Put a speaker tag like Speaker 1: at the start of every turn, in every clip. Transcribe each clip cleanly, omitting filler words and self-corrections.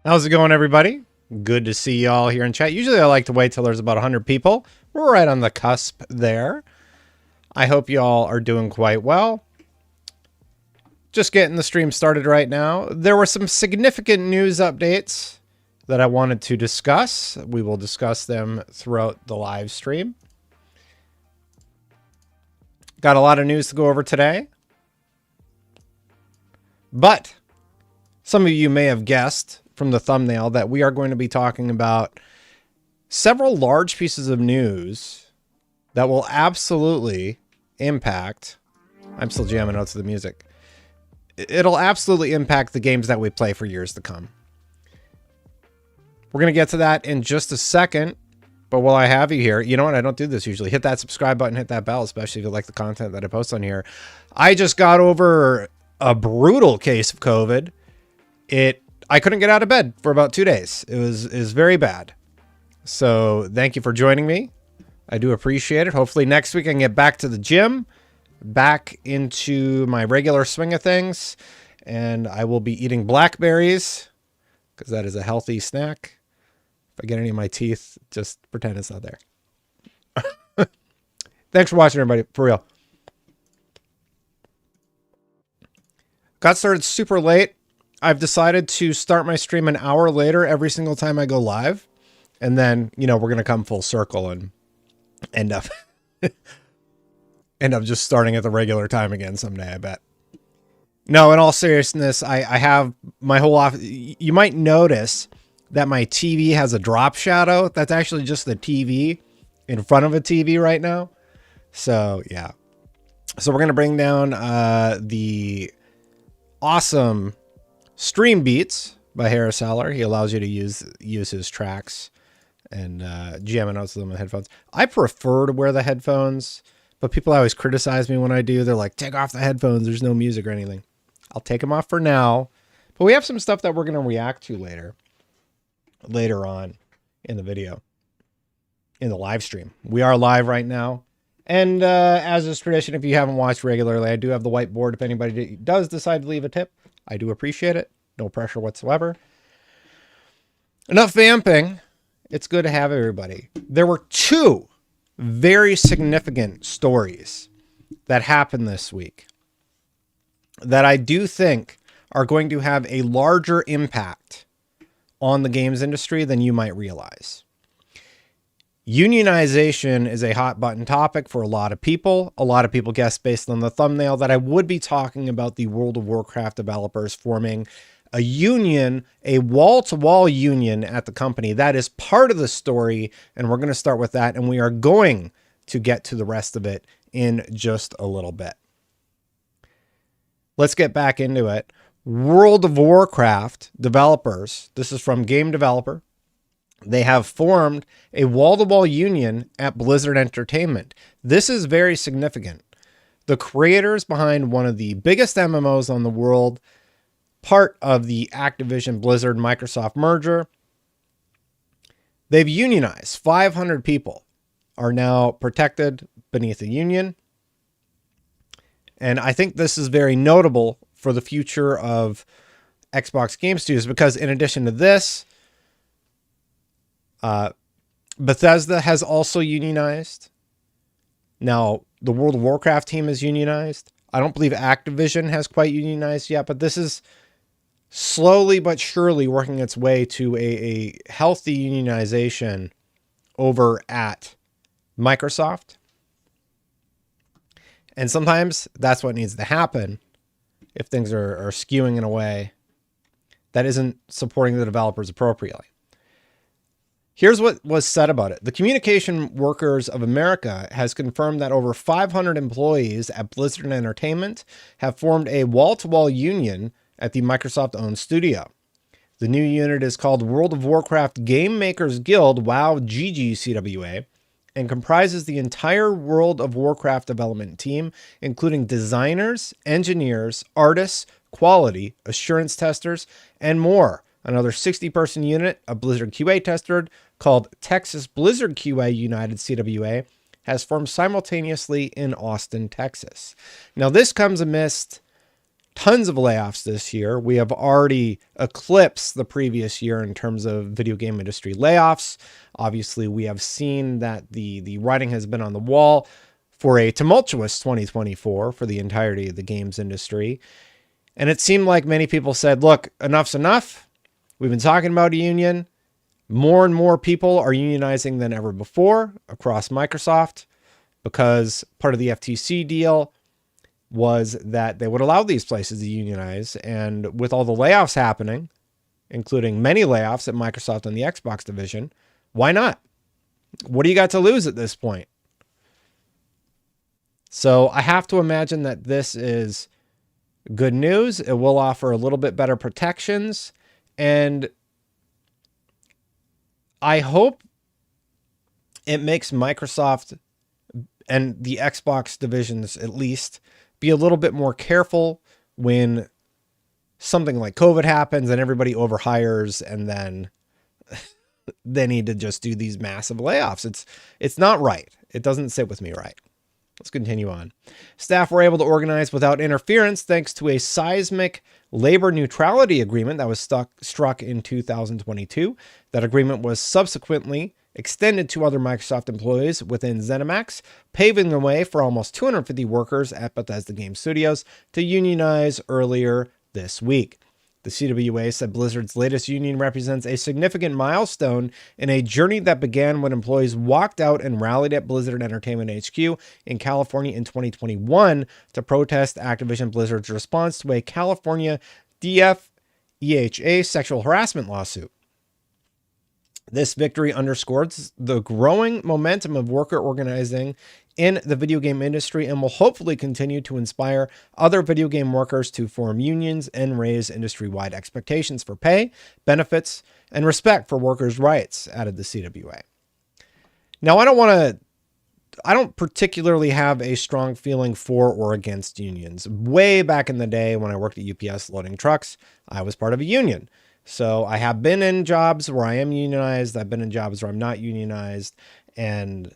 Speaker 1: How's it going, everybody? Good to see you all here in chat. Usually I like to wait till there's about 100 people. We're right on the cusp there. I hope you all are doing quite well. Just getting the stream started right now. There were some significant news updates that I wanted to discuss. We will discuss them throughout the live stream. Got a lot of news to go over today. But some of you may have guessed from the thumbnail that we are going to be talking about several large pieces of news that will absolutely impact, I'm still jamming out to the music. It'll absolutely impact the games that we play for years to come. We're going to get to that in just a second, but while I have you here, you know what? I don't do this usually. Hit that subscribe button, hit that bell, especially if you like the content that I post on here. I just got over a brutal case of COVID. I couldn't get out of bed for about 2 days. It was very bad. So thank you for joining me. I do appreciate it. Hopefully next week I can get back to the gym, back into my regular swing of things, and I will be eating blackberries because that is a healthy snack. If I get any of my teeth, just pretend it's not there. Thanks for watching, everybody. For real. Got started super late. I've decided to start my stream an hour later every single time I go live. And then, you know, we're going to come full circle and end up just starting at the regular time again someday, I bet. No, in all seriousness, I have my whole office. You might notice that my TV has a drop shadow. That's actually just the TV in front of a TV right now. So, yeah. So we're going to bring down the awesome Stream Beats by Harris Heller. He allows you to use his tracks and jamming out to them with headphones. I prefer to wear the headphones, but people always criticize me when I do. They're like, take off the headphones. There's no music or anything. I'll take them off for now. But we have some stuff that we're going to react to later on in the video, in the live stream. We are live right now. And as is tradition, if you haven't watched regularly, I do have the whiteboard. If anybody does decide to leave a tip, I do appreciate it. No pressure whatsoever. Enough vamping. It's good to have everybody. There were two very significant stories that happened this week that I do think are going to have a larger impact on the games industry than you might realize. Unionization is a hot button topic for a lot of people. A lot of people guessed based on the thumbnail that I would be talking about the World of Warcraft developers forming a union, a wall-to-wall union at the company. That is part of the story, and we're going to start with that, and we are going to get to the rest of it in just a little bit. Let's get back into it. World of Warcraft developers, this is from Game Developer, they have formed a wall-to-wall union at Blizzard Entertainment. This is very significant. The creators behind one of the biggest MMOs on the world, part of the Activision Blizzard Microsoft merger, they've unionized. 500 people are now protected beneath a union. And I think this is very notable for the future of Xbox Game Studios, because in addition to this, Bethesda has also unionized. Now, the World of Warcraft team is unionized. I don't believe Activision has quite unionized yet, but this is slowly but surely working its way to a healthy unionization over at Microsoft. And sometimes that's what needs to happen if things are skewing in a way that isn't supporting the developers appropriately. Here's what was said about it. The Communication Workers of America has confirmed that over 500 employees at Blizzard Entertainment have formed a wall-to-wall union at the Microsoft-owned studio. The new unit is called World of Warcraft Game Makers Guild, WoW GGCWA, and comprises the entire World of Warcraft development team, including designers, engineers, artists, quality, assurance testers, and more. Another 60-person unit, a Blizzard QA tester called Texas Blizzard QA United CWA, has formed simultaneously in Austin, Texas. Now, this comes amidst tons of layoffs this year. We have already eclipsed the previous year in terms of video game industry layoffs. Obviously, we have seen that the writing has been on the wall for a tumultuous 2024 for the entirety of the games industry. And it seemed like many people said, look, enough's enough. We've been talking about a union. More and more people are unionizing than ever before across Microsoft because part of the FTC deal was that they would allow these places to unionize. And with all the layoffs happening, including many layoffs at Microsoft and the Xbox division, why not? What do you got to lose at this point? So I have to imagine that this is good news. It will offer a little bit better protections. And I hope it makes Microsoft and the Xbox divisions at least be a little bit more careful when something like COVID happens and everybody overhires and then they need to just do these massive layoffs. It's not right. It doesn't sit with me right. Let's continue on. Staff were able to organize without interference thanks to a seismic labor neutrality agreement that was struck in 2022. That agreement was subsequently extended to other Microsoft employees within ZeniMax, paving the way for almost 250 workers at Bethesda Game Studios to unionize earlier this week. The CWA said Blizzard's latest union represents a significant milestone in a journey that began when employees walked out and rallied at Blizzard Entertainment HQ in California in 2021 to protest Activision Blizzard's response to a California DFEHA sexual harassment lawsuit. This victory underscores the growing momentum of worker organizing in the video game industry and will hopefully continue to inspire other video game workers to form unions and raise industry-wide expectations for pay, benefits, and respect for workers' rights, added the CWA. Now, I don't particularly have a strong feeling for or against unions. Way back in the day when I worked at UPS loading trucks, I was part of a union. So I have been in jobs where I am unionized. I've been in jobs where I'm not unionized, and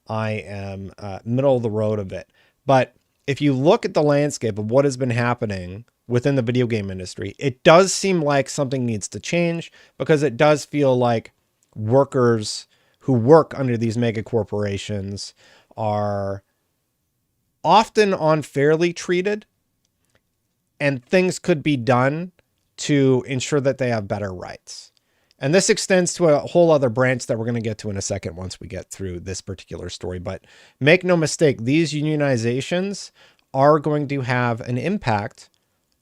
Speaker 1: I am middle of the road of it. But if you look at the landscape of what has been happening within the video game industry, it does seem like something needs to change, because it does feel like workers who work under these mega corporations are often unfairly treated, and things could be done to ensure that they have better rights. And this extends to a whole other branch that we're going to get to in a second once we get through this particular story. But make no mistake, these unionizations are going to have an impact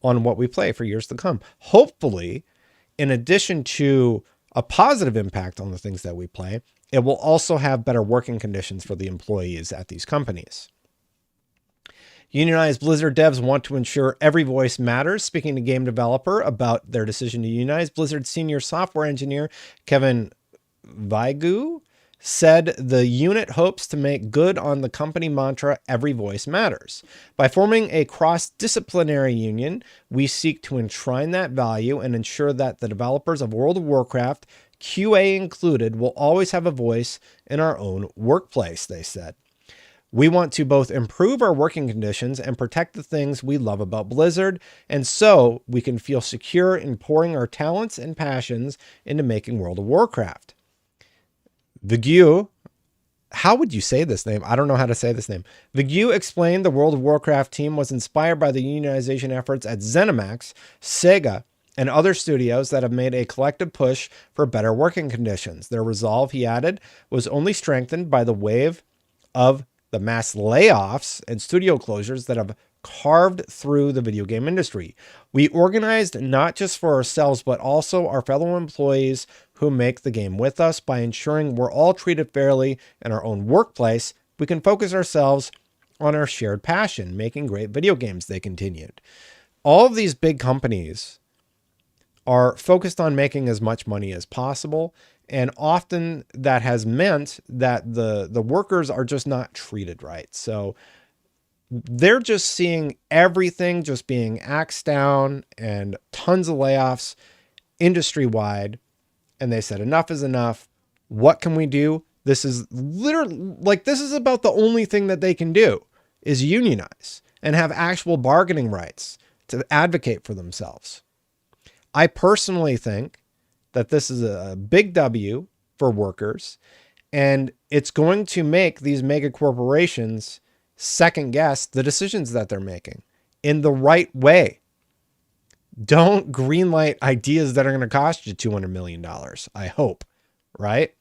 Speaker 1: on what we play for years to come. Hopefully, in addition to a positive impact on the things that we play, it will also have better working conditions for the employees at these companies. Unionized Blizzard devs want to ensure every voice matters. Speaking to game developer about their decision to unionize, Blizzard senior software engineer Kevin Vigu said the unit hopes to make good on the company mantra, every voice matters. By forming a cross-disciplinary union, we seek to enshrine that value and ensure that the developers of World of Warcraft, QA included, will always have a voice in our own workplace, they said. We want to both improve our working conditions and protect the things we love about Blizzard, and so we can feel secure in pouring our talents and passions into making World of Warcraft. Vigu, how would you say this name? I don't know how to say this name. Vigu explained the World of Warcraft team was inspired by the unionization efforts at ZeniMax, Sega, and other studios that have made a collective push for better working conditions. Their resolve, he added, was only strengthened by the wave of the mass layoffs and studio closures that have carved through the video game industry. We organized not just for ourselves, but also our fellow employees who make the game with us. By ensuring we're all treated fairly in our own workplace, we can focus ourselves on our shared passion, making great video games, they continued. All of these big companies are focused on making as much money as possible. And often that has meant that the workers are just not treated right. So they're just seeing everything just being axed down and tons of layoffs industry-wide. And they said, enough is enough. What can we do? This is literally like, this is about the only thing that they can do is unionize and have actual bargaining rights to advocate for themselves. I personally think that this is a big W for workers, and it's going to make these mega corporations second guess the decisions that they're making in the right way. Don't greenlight ideas that are going to cost you $200 million, I hope, right?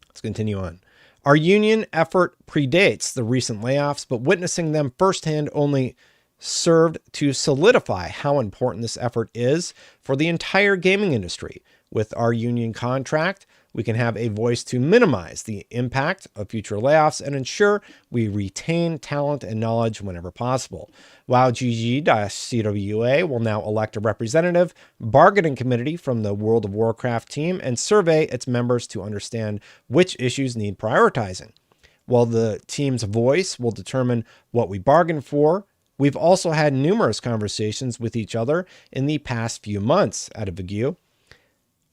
Speaker 1: Let's continue on. Our union effort predates the recent layoffs, but witnessing them firsthand only served to solidify how important this effort is for the entire gaming industry. With our union contract, we can have a voice to minimize the impact of future layoffs and ensure we retain talent and knowledge whenever possible. While GG-CWA will now elect a representative bargaining committee from the World of Warcraft team and survey its members to understand which issues need prioritizing. While the team's voice will determine what we bargain for, we've also had numerous conversations with each other in the past few months at Vigu.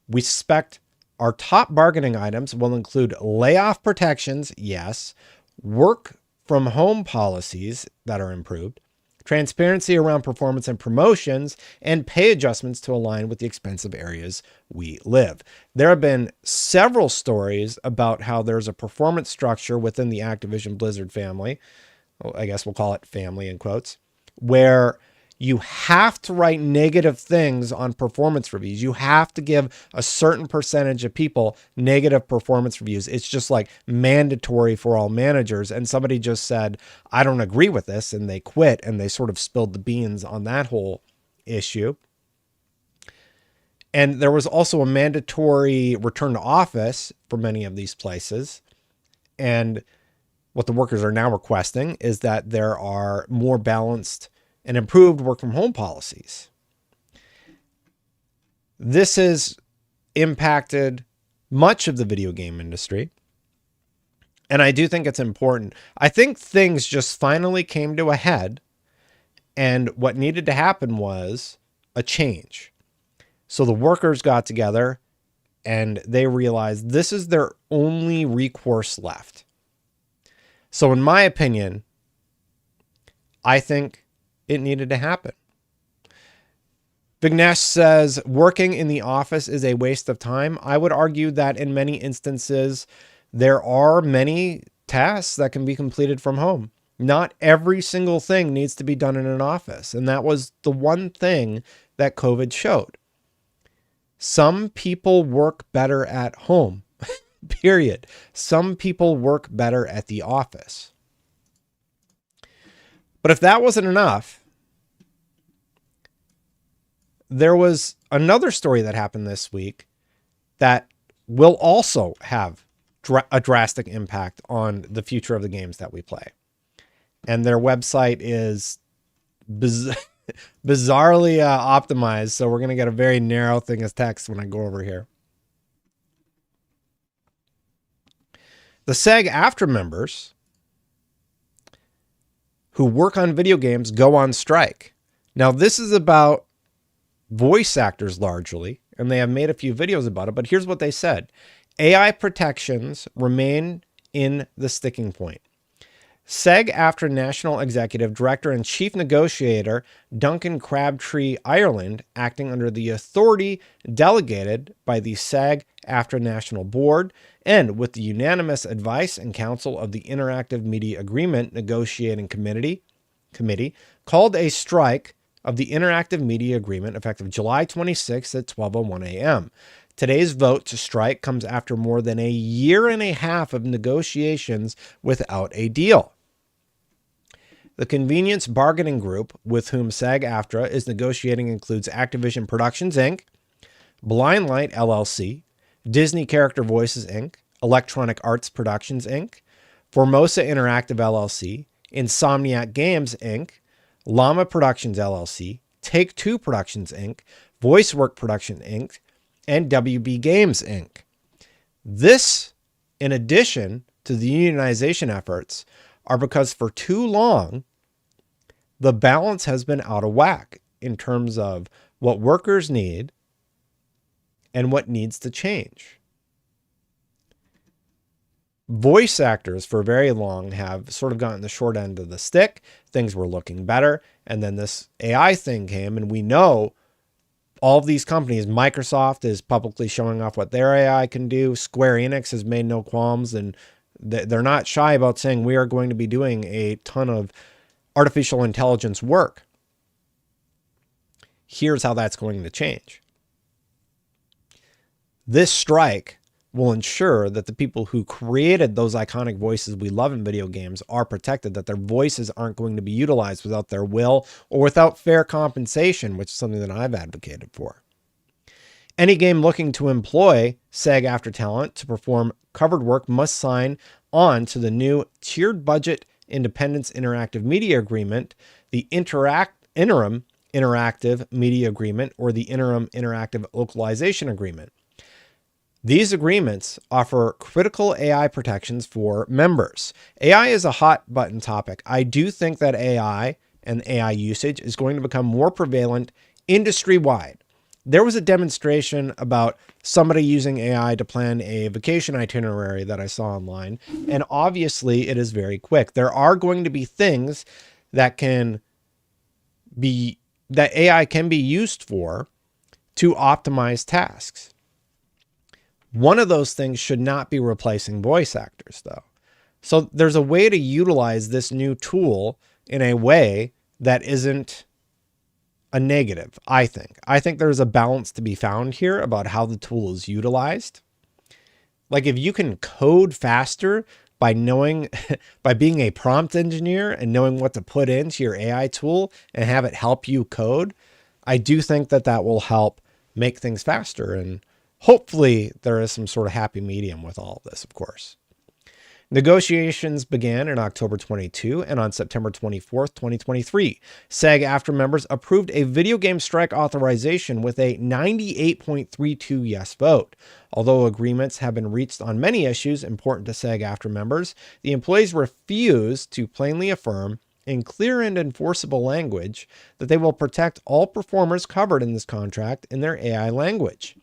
Speaker 1: We suspect our top bargaining items will include layoff protections, yes, work from home policies that are improved, transparency around performance and promotions, and pay adjustments to align with the expensive areas we live. There have been several stories about how there's a performance structure within the Activision Blizzard family, I guess we'll call it family in quotes, where you have to write negative things on performance reviews. You have to give a certain percentage of people negative performance reviews. It's just like mandatory for all managers. And somebody just said, I don't agree with this. And they quit, and they sort of spilled the beans on that whole issue. And there was also a mandatory return to office for many of these places. And what the workers are now requesting is that there are more balanced and improved work from home policies. This has impacted much of the video game industry. And I do think it's important. I think things just finally came to a head, and what needed to happen was a change. So the workers got together and they realized this is their only recourse left. So in my opinion, I think it needed to happen. Vignesh says, working in the office is a waste of time. I would argue that in many instances, there are many tasks that can be completed from home. Not every single thing needs to be done in an office. And that was the one thing that COVID showed. Some people work better at home, period. Some people work better at the office. But if that wasn't enough, there was another story that happened this week that will also have a drastic impact on the future of the games that we play. And their website is bizarrely optimized, so we're going to get a very narrow thing as text when I go over here. The SAG-AFTRA members who work on video games go on strike. Now, this is about voice actors largely, and they have made a few videos about it, but here's what they said. AI protections remain in the sticking point. SAG-AFTRA National Executive Director and Chief Negotiator Duncan Crabtree Ireland, acting under the authority delegated by the SAG-AFTRA National Board and with the unanimous advice and counsel of the Interactive Media Agreement Negotiating Committee, called a strike of the Interactive Media Agreement effective July 26th at 12:01 a.m. Today's vote to strike comes after more than a year and a half of negotiations without a deal. The convenience bargaining group with whom SAG-AFTRA is negotiating includes Activision Productions, Inc., Blindlight, LLC, Disney Character Voices, Inc., Electronic Arts Productions, Inc., Formosa Interactive, LLC, Insomniac Games, Inc., Llama Productions, LLC, Take-Two Productions, Inc., VoiceWork Production, Inc., and WB Games, Inc. This, in addition to the unionization efforts, are because for too long, the balance has been out of whack in terms of what workers need and what needs to change. Voice actors for very long have sort of gotten the short end of the stick. Things were looking better. And then this AI thing came, and we know all of these companies, Microsoft is publicly showing off what their AI can do. Square Enix has made no qualms, and they're not shy about saying we are going to be doing a ton of artificial intelligence work. Here's how that's going to change. This strike will ensure that the people who created those iconic voices we love in video games are protected, that their voices aren't going to be utilized without their will or without fair compensation, which is something that I've advocated for. Any game looking to employ SAG-AFTRA talent to perform covered work must sign on to the new tiered budget independence interactive media agreement, the interim interactive media agreement, or the interim interactive localization agreement. These agreements offer critical AI protections for members. AI is a hot button topic. I do think that AI and AI usage is going to become more prevalent industry-wide. There was a demonstration about somebody using AI to plan a vacation itinerary that I saw online, and obviously it is very quick. There are going to be things that AI can be used for to optimize tasks. One of those things should not be replacing voice actors, though. So there's a way to utilize this new tool in a way that isn't a negative, I think. I think there's a balance to be found here about how the tool is utilized. Like if you can code faster by knowing, by being a prompt engineer and knowing what to put into your AI tool and have it help you code, I do think that that will help make things faster. And hopefully there is some sort of happy medium with all of this, of course. Negotiations began in October 22, and on September 24th, 2023, SAG-AFTRA members approved a video game strike authorization with a 98.32 yes vote. Although agreements have been reached on many issues important to SAG-AFTRA members, the employees refused to plainly affirm in clear and enforceable language that they will protect all performers covered in this contract in their AI language.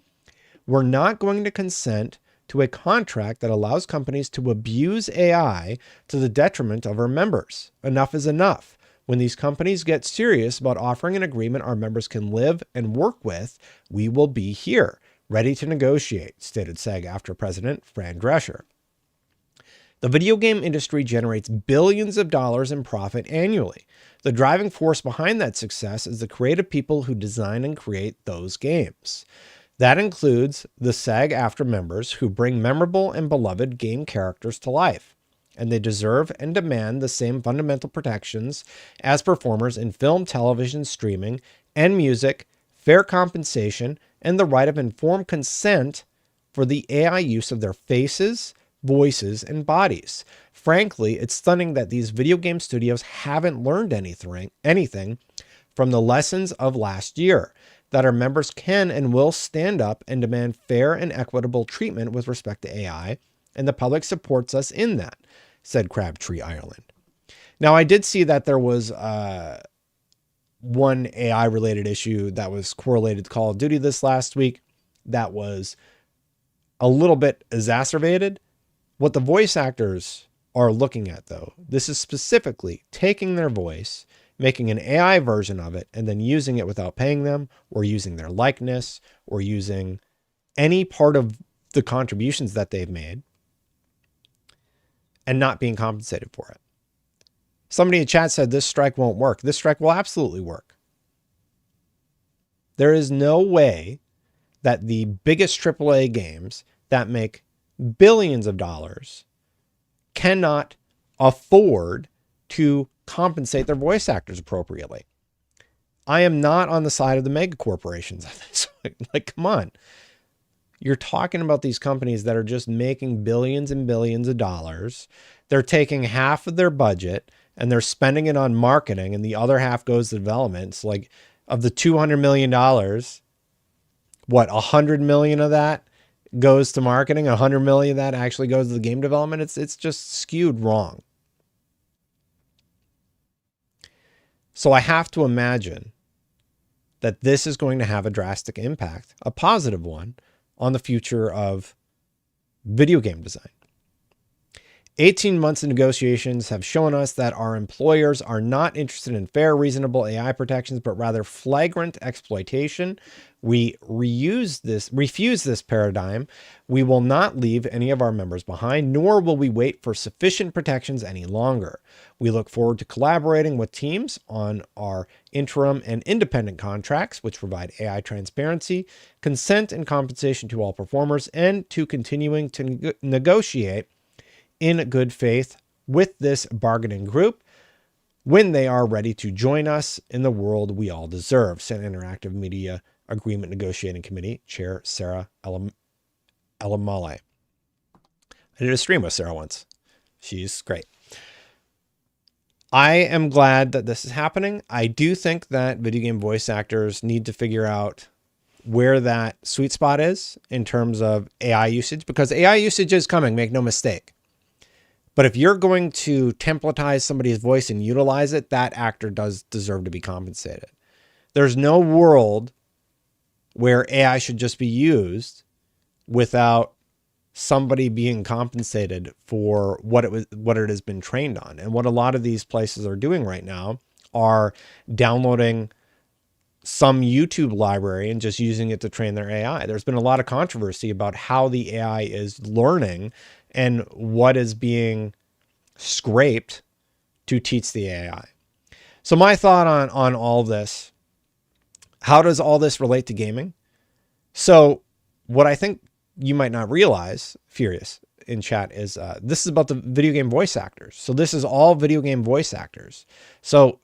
Speaker 1: We're not going to consent to a contract that allows companies to abuse AI to the detriment of our members. Enough is enough. When these companies get serious about offering an agreement our members can live and work with, we will be here, ready to negotiate, stated SAG-AFTRA President Fran Drescher. The video game industry generates billions of dollars in profit annually. The driving force behind that success is the creative people who design and create those games. That includes the SAG-AFTRA members who bring memorable and beloved game characters to life, and they deserve and demand the same fundamental protections as performers in film, television, streaming, and music, fair compensation, and the right of informed consent for the AI use of their faces, voices, and bodies. Frankly, it's stunning that these video game studios haven't learned anything from the lessons of last year, that our members can and will stand up and demand fair and equitable treatment with respect to AI, and the public supports us in that, said Crabtree Ireland. Now, I did see that there was one AI-related issue that was correlated to Call of Duty this last week that was a little bit exacerbated. What the voice actors are looking at, though, this is specifically taking their voice, making an AI version of it, and then using it without paying them, or using their likeness, or using any part of the contributions that they've made, and not being compensated for it. Somebody in chat said this strike won't work. This strike will absolutely work. There is no way that the biggest AAA games that make billions of dollars cannot afford to compensate their voice actors appropriately. I am not on the side of the mega corporations on this. Like, come on. You're talking about these companies that are just making billions and billions of dollars. They're taking half of their budget and they're spending it on marketing, and the other half goes to development. It's like, of the $200 million, what, 100 million of that goes to marketing? 100 million of that actually goes to the game development? It's just skewed wrong. So I have to imagine that this is going to have a drastic impact, a positive one, on the future of video game design. 18 months of negotiations have shown us that our employers are not interested in fair, reasonable AI protections, but rather flagrant exploitation. We refuse this paradigm. We will not leave any of our members behind, nor will we wait for sufficient protections any longer. We look forward to collaborating with teams on our interim and independent contracts, which provide AI transparency, consent, and compensation to all performers, and to continuing to negotiate in good faith with this bargaining group when they are ready to join us in the world we all deserve. Said Interactive Media Agreement Negotiating Committee Chair Sarah Elamale. I did a stream with Sarah once. She's great. I am glad that this is happening. I do think that video game voice actors need to figure out where that sweet spot is in terms of AI usage, because AI usage is coming, make no mistake. But if you're going to templatize somebody's voice and utilize it, that actor does deserve to be compensated. There's no world where AI should just be used without somebody being compensated for what it has been trained on. And what a lot of these places are doing right now are downloading some YouTube library and just using it to train their AI. There's been a lot of controversy about how the AI is learning and what is being scraped to teach the AI. So my thought on all this, how does all this relate to gaming? So what I think you might not realize, Furious in chat, is this is about the video game voice actors. So this is all video game voice actors. So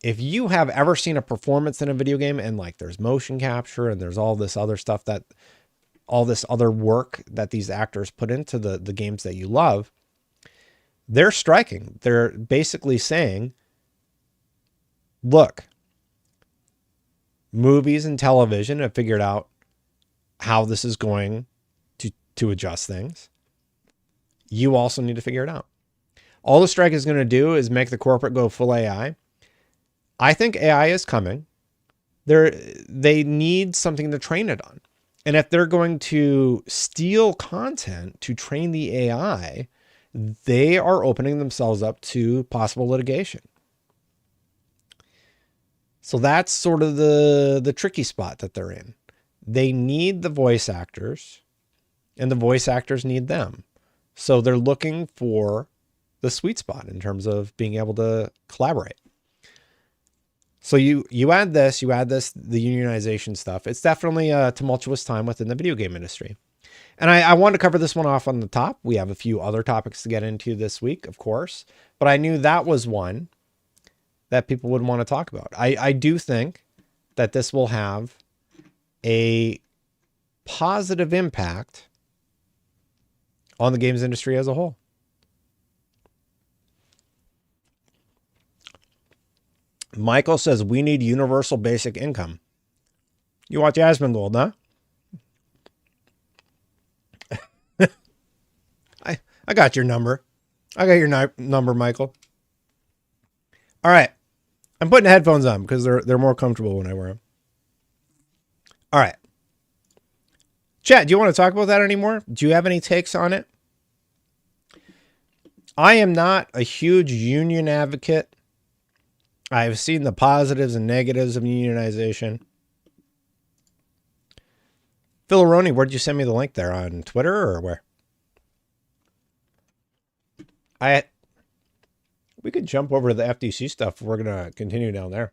Speaker 1: if you have ever seen a performance in a video game and like there's motion capture and there's all this other stuff, that all this other work that these actors put into the games that you love, they're striking. They're basically saying, look, movies and television have figured out how this is going to adjust things. You also need to figure it out. All the strike is going to do is make the corporate go full AI. I think AI is coming. They need something to train it on. And if they're going to steal content to train the AI, they are opening themselves up to possible litigation. So that's sort of the tricky spot that they're in. They need the voice actors, and the voice actors need them. So they're looking for the sweet spot in terms of being able to collaborate. So you add the unionization stuff. It's definitely a tumultuous time within the video game industry. And I wanted to cover this one off on the top. We have a few other topics to get into this week, of course, but I knew that was one that people would want to talk about. I do think that this will have a positive impact on the games industry as a whole. Michael says, we need universal basic income. You watch Asmongold, huh? I got your number. I got your number, Michael. All right. I'm putting headphones on because they're more comfortable when I wear them. All right. Chat, do you want to talk about that anymore? Do you have any takes on it? I am not a huge union advocate. I've seen the positives and negatives of unionization. Phil Aroni, where'd you send me the link there? On Twitter or where? We could jump over to the FTC stuff if we're going to continue down there.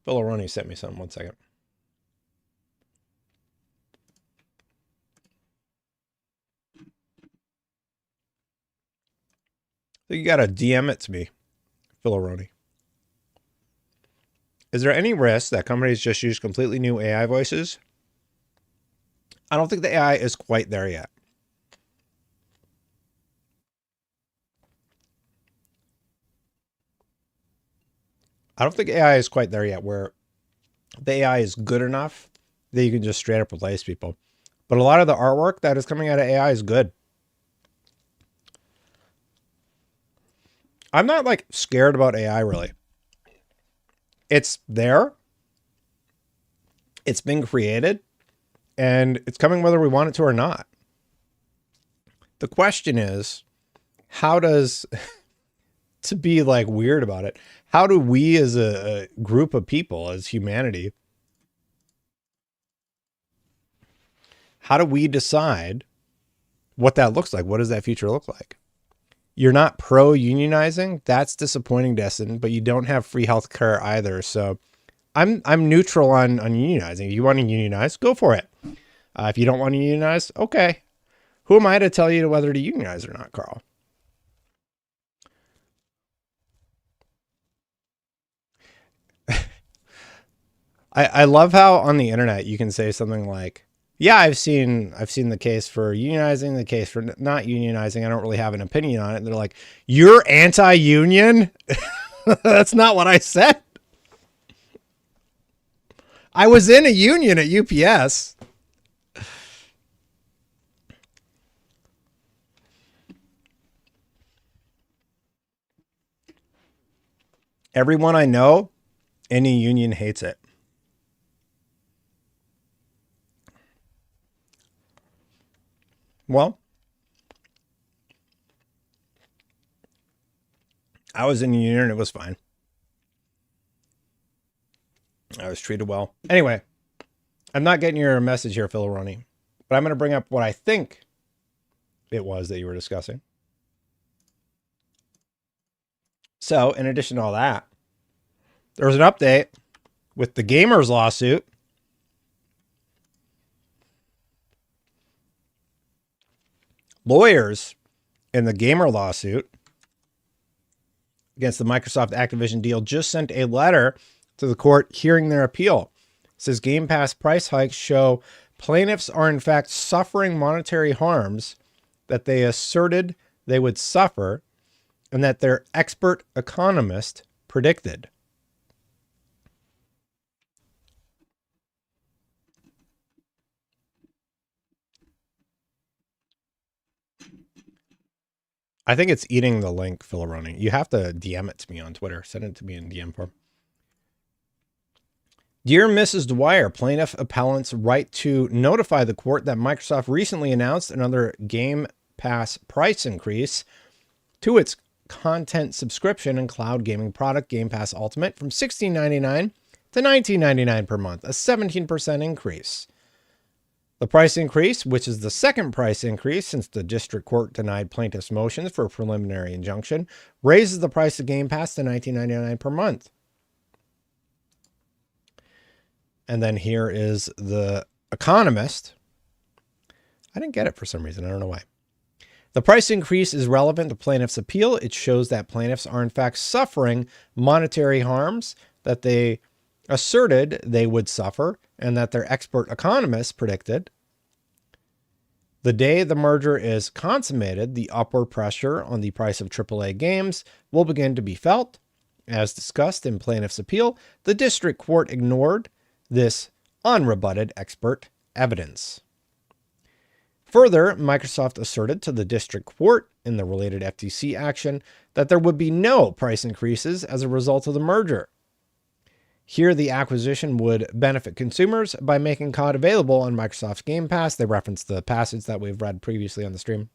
Speaker 1: Philoroni sent me something. 1 second. So you got to DM it to me, Philoroni. Is there any risk that companies just use completely new AI voices? I don't think the AI is quite there yet. I don't think AI is quite there yet where the AI is good enough that you can just straight up replace people. But a lot of the artwork that is coming out of AI is good. I'm not like scared about AI really. It's there. It's been created and it's coming whether we want it to or not. The question is, how does, to be like weird about it, how do we as a group of people, as humanity, how do we decide what that looks like? What does that future look like? You're not pro-unionizing. That's disappointing, Destin, but you don't have free healthcare either. So I'm neutral on unionizing. If you want to unionize, go for it. If you don't want to unionize, okay. Who am I to tell you whether to unionize or not, Carl? I love how on the internet you can say something like, yeah, I've seen the case for unionizing, the case for not unionizing. I don't really have an opinion on it. And they're like, you're anti-union? That's not what I said. I was in a union at UPS. Everyone I know, any union hates it. Well, I was in a union and it was fine. I was treated well. Anyway, I'm not getting your message here, Philoroni, but I'm going to bring up what I think it was that you were discussing. So, in addition to all that, there was an update with the gamers lawsuit. Lawyers in the gamer lawsuit against the Microsoft Activision deal just sent a letter to the court hearing their appeal. It says Game Pass price hikes show plaintiffs are in fact suffering monetary harms that they asserted they would suffer and that their expert economist predicted. I think it's eating the link, Philoroni. You have to DM it to me on Twitter. Send it to me in DM form. Dear Mrs. Dwyer, plaintiff appellant's right to notify the court that Microsoft recently announced another Game Pass price increase to its content subscription and cloud gaming product, Game Pass Ultimate, from $16.99 to $19.99 per month, a 17% increase. The price increase, which is the second price increase since the district court denied plaintiffs' motions for a preliminary injunction, raises the price of Game Pass to $19.99 per month. And then here is the Economist. I didn't get it for some reason. I don't know why. The price increase is relevant to plaintiffs' appeal. It shows that plaintiffs are in fact suffering monetary harms that they asserted they would suffer and that their expert economists predicted. The day the merger is consummated, the upward pressure on the price of AAA games will begin to be felt. As discussed in plaintiff's appeal, the district court ignored this unrebutted expert evidence. Further, Microsoft asserted to the district court in the related FTC action that there would be no price increases as a result of the merger. Here, the acquisition would benefit consumers by making COD available on Microsoft's Game Pass. They referenced the passage that we've read previously on the stream.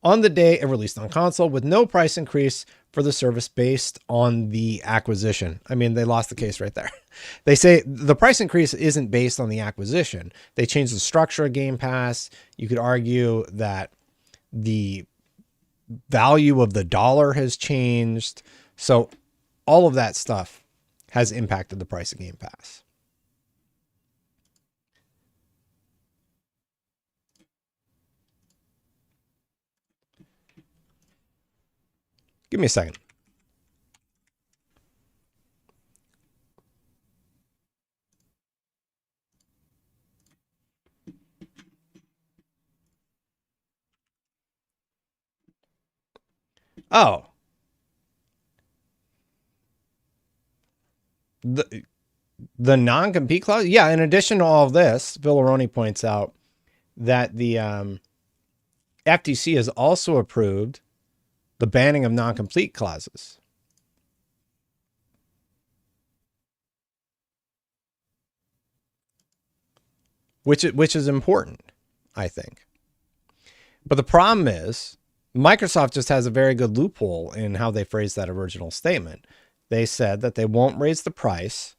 Speaker 1: On the day it released on console with no price increase for the service based on the acquisition. I mean, they lost the case right there. They say the price increase isn't based on the acquisition. They changed the structure of Game Pass. You could argue that the value of the dollar has changed. So all of that stuff has impacted the price of Game Pass. Give me a second. Oh. The non-compete clause? Yeah, in addition to all of this, Villaroni points out that the FTC has also approved the banning of non-compete clauses. Which is important, I think. But the problem is, Microsoft just has a very good loophole in how they phrased that original statement. They said that they won't raise the price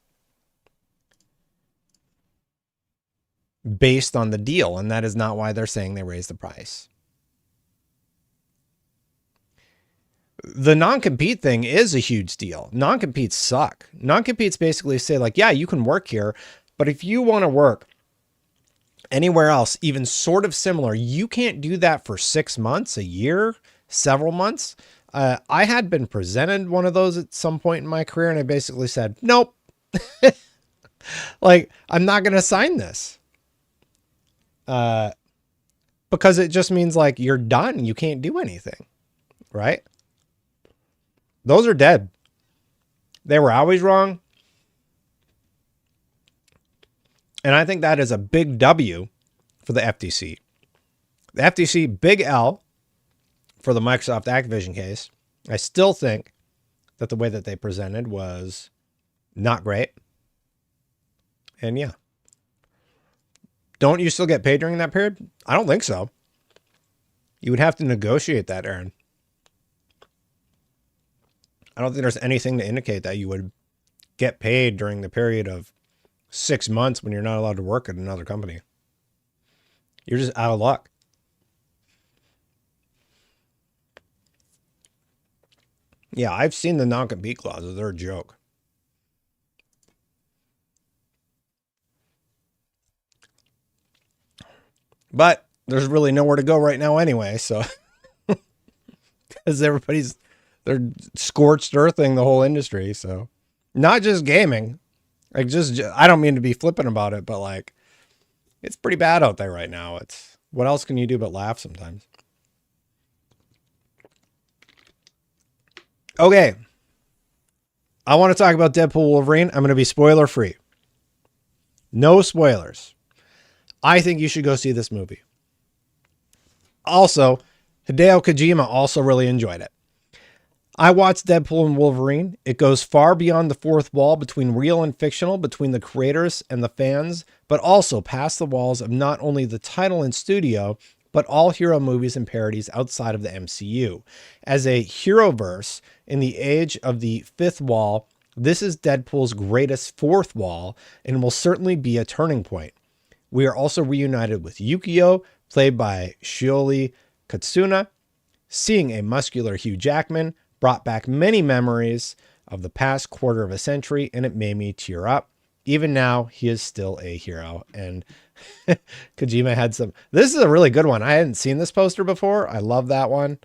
Speaker 1: based on the deal, and that is not why they're saying they raised the price. The non-compete thing is a huge deal. Non-competes suck. Non-competes basically say like, yeah, you can work here, but if you want to work anywhere else, even sort of similar, you can't do that for 6 months, a year, several months. I had been presented one of those at some point in my career, and I basically said, nope. Like, I'm not going to sign this. Because it just means like you're done. You can't do anything, right? Those are dead. They were always wrong. And I think that is a big W for the FTC. The FTC, big L for the Microsoft Activision case. I still think that the way that they presented was not great. And yeah. Don't you still get paid during that period? I don't think so. You would have to negotiate that, Aaron. I don't think there's anything to indicate that you would get paid during the period of 6 months when you're not allowed to work at another company. You're just out of luck. Yeah, I've seen the non-compete clauses. They're a joke. But there's really nowhere to go right now anyway, so because they're scorched earthing the whole industry, so not just gaming. Like just I don't mean to be flippant about it, but like it's pretty bad out there right now. It's what else can you do but laugh sometimes? Okay. I want to talk about Deadpool Wolverine. I'm going to be spoiler free. No spoilers. I think you should go see this movie. Also, Hideo Kojima also really enjoyed it. I watched Deadpool and Wolverine. It goes far beyond the fourth wall between real and fictional, between the creators and the fans, but also past the walls of not only the title and studio, but all hero movies and parodies outside of the MCU. As a heroverse in the age of the fifth wall, this is Deadpool's greatest fourth wall and will certainly be a turning point. We are also reunited with Yukio, played by Shioli Katsuna. Seeing a muscular Hugh Jackman brought back many memories of the past quarter of a century, and it made me tear up. Even now, he is still a hero. And Kojima had some... This is a really good one. I hadn't seen this poster before. I love that one.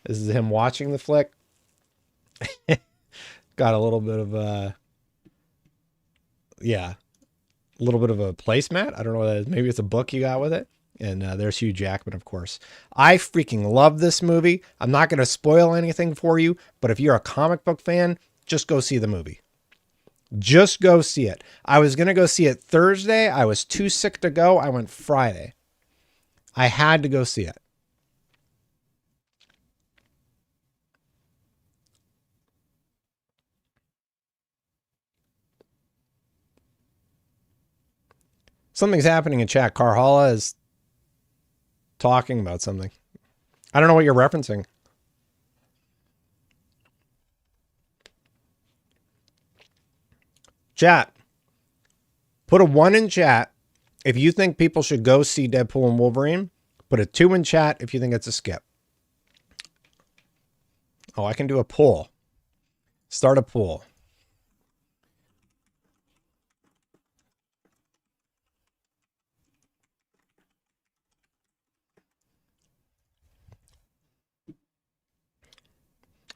Speaker 1: This is him watching the flick. Got a little bit of a... Yeah. A little bit of a placemat. I don't know what that is. Maybe it's a book you got with it. And there's Hugh Jackman, of course. I freaking love this movie. I'm not going to spoil anything for you, but if you're a comic book fan, just go see the movie. Just go see it. I was going to go see it Thursday. I was too sick to go. I went Friday. I had to go see it. Something's happening in chat. Carhala is talking about something. I don't know what you're referencing. Chat. Put a 1 in chat if you think people should go see Deadpool and Wolverine. Put a 2 in chat if you think it's a skip. Oh, I can do a poll. Start a poll.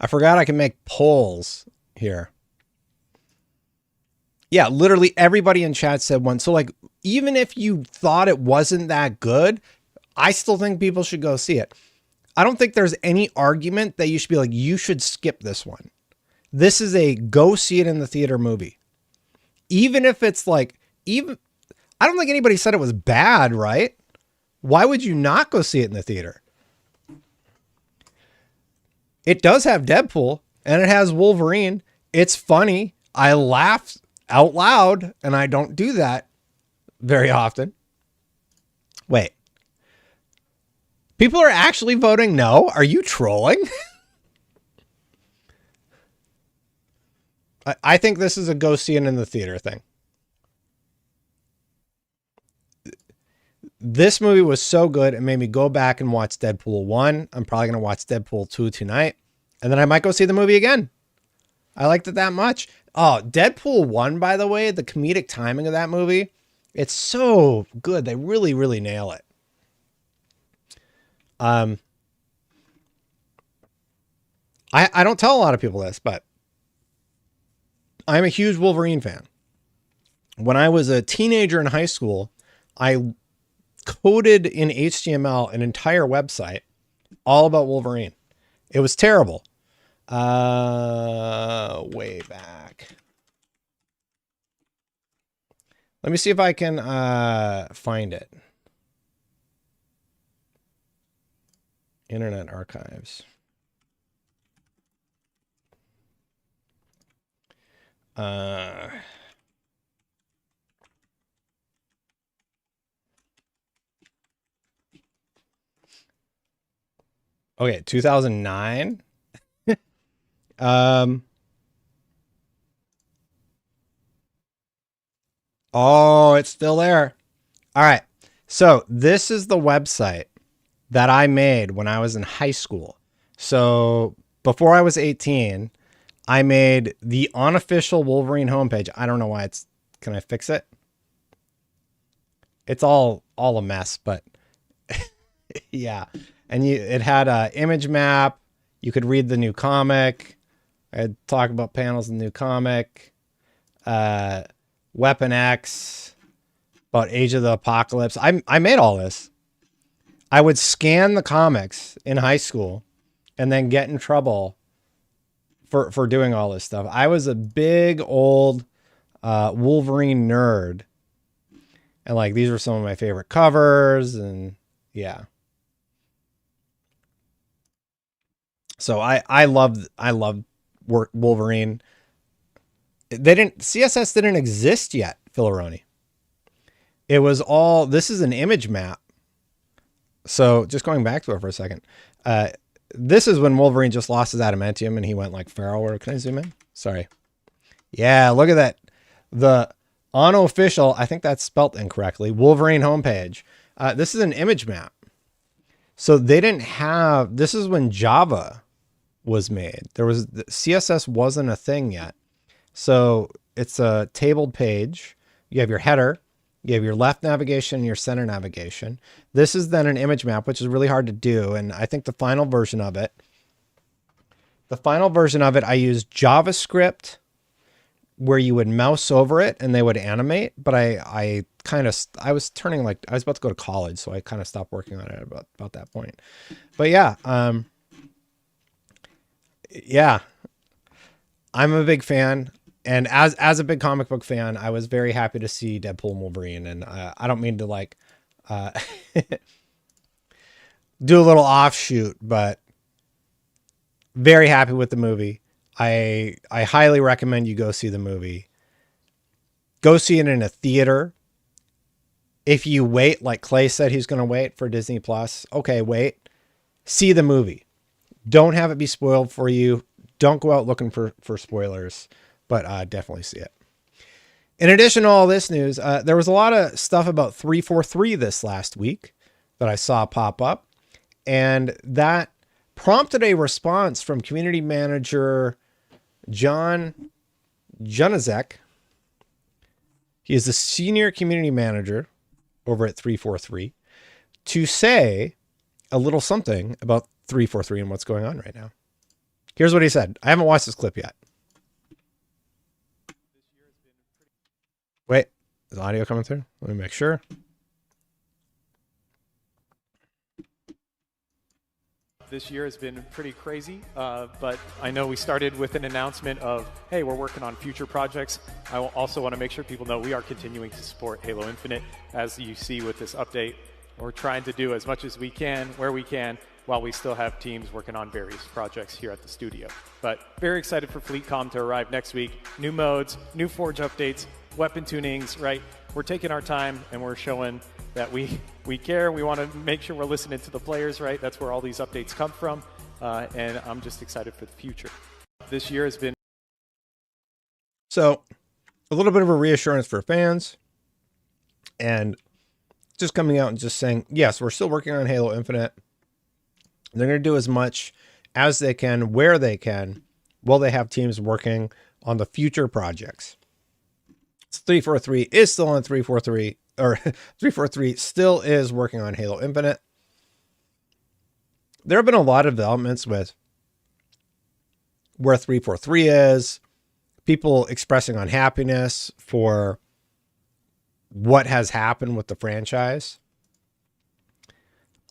Speaker 1: I forgot I can make polls here. Yeah, literally everybody in chat said one. So like, even if you thought it wasn't that good, I still think people should go see it. I don't think there's any argument that you should be like, you should skip this one. This is a go see it in the theater movie. Even if it's like, I don't think anybody said it was bad, right? Why would you not go see it in the theater? It does have Deadpool and it has Wolverine. It's funny. I laughed out loud and I don't do that very often. Wait. People are actually voting no? Are you trolling? I think this is a go see it in the theater thing. This movie was so good, it made me go back and watch Deadpool 1. I'm probably going to watch Deadpool 2 tonight. And then I might go see the movie again. I liked it that much. Oh, Deadpool 1, by the way, the comedic timing of that movie, it's so good. They really, really nail it. I don't tell a lot of people this, but I'm a huge Wolverine fan. When I was a teenager in high school, I coded in HTML an entire website all about Wolverine. It was terrible. Way back. Let me see if I can find it. Internet Archives. Okay, 2009. Oh, it's still there. All right. So this is the website that I made when I was in high school. So before I was 18, I made the unofficial Wolverine homepage. I don't know why it's, can I fix it? It's all a mess, but yeah. And it had a image map. You could read the new comic. I'd talk about panels in the new comic. Weapon X, about Age of the Apocalypse. I made all this. I would scan the comics in high school and then get in trouble for doing all this stuff. I was a big old Wolverine nerd. And like, these were some of my favorite covers and yeah. So I loved Wolverine. CSS didn't exist yet, Filoroni. It was all, this is an image map. So just going back to it for a second. This is when Wolverine just lost his adamantium and he went like feral. Or can I zoom in? Sorry. Yeah, look at that. The unofficial, I think that's spelt incorrectly, Wolverine homepage. This is an image map. So they didn't have, this is when Java was made. CSS wasn't a thing yet. So it's a tabled page. You have your header, you have your left navigation and your center navigation. This is then an image map, which is really hard to do. And I think the final version of it, I used JavaScript where you would mouse over it and they would animate. But I was turning like, I was about to go to college. So I kind of stopped working on it about that point. But yeah, yeah, I'm a big fan. And as a big comic book fan, I was very happy to see Deadpool and Wolverine. And I don't mean to like do a little offshoot, but very happy with the movie. I highly recommend you go see the movie. Go see it in a theater. If you wait, like Clay said he's going to wait for Disney Plus. Okay, wait. See the movie. Don't have it be spoiled for you. Don't go out looking for spoilers. But definitely see it. In addition to all this news, there was a lot of stuff about 343 this last week that I saw pop up. And that prompted a response from community manager John Junazek. He is the senior community manager over at 343 to say a little something about 343 and what's going on right now. Here's what he said. I haven't watched this clip yet. Wait, is audio coming through? Let me make sure.
Speaker 2: This year has been pretty crazy, but I know we started with an announcement of, hey, we're working on future projects. I also want to make sure people know we are continuing to support Halo Infinite. As you see with this update, we're trying to do as much as we can, where we can, while we still have teams working on various projects here at the studio. But very excited for FleetCom to arrive next week. New modes, new Forge updates, weapon tunings, right? We're taking our time and we're showing that we care. We want to make sure we're listening to the players, right? That's where all these updates come from. And I'm just excited for the future. This year has been...
Speaker 1: So, a little bit of a reassurance for fans. And just coming out and just saying, yes, we're still working on Halo Infinite. They're going to do as much as they can, where they can, while they have teams working on the future projects. 343 is still on 343, or 343 still is working on Halo Infinite. There have been a lot of developments with where 343 is, people expressing unhappiness for what has happened with the franchise.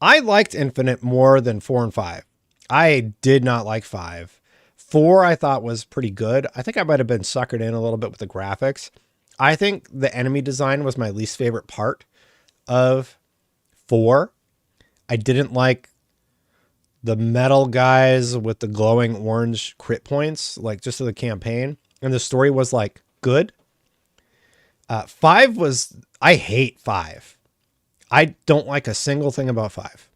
Speaker 1: I liked Infinite more than 4 and 5. I did not like 5. 4 I thought was pretty good. I think I might have been suckered in a little bit with the graphics. I think the enemy design was my least favorite part of 4. I didn't like the metal guys with the glowing orange crit points, like just to the campaign. And the story was like good. 5 was, I hate 5. I don't like a single thing about 5.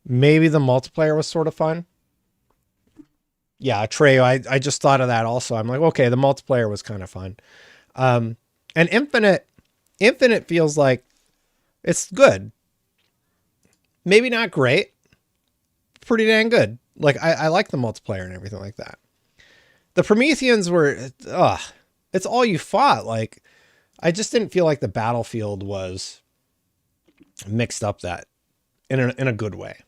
Speaker 1: Maybe the multiplayer was sort of fun. Yeah, Treyo, I just thought of that also. I'm like, okay, the multiplayer was kind of fun. And Infinite feels like it's good. Maybe not great. Pretty dang good. Like, I like the multiplayer and everything like that. The Prometheans were, it's all you fought. Like, I just didn't feel like the battlefield was mixed up that in a good way.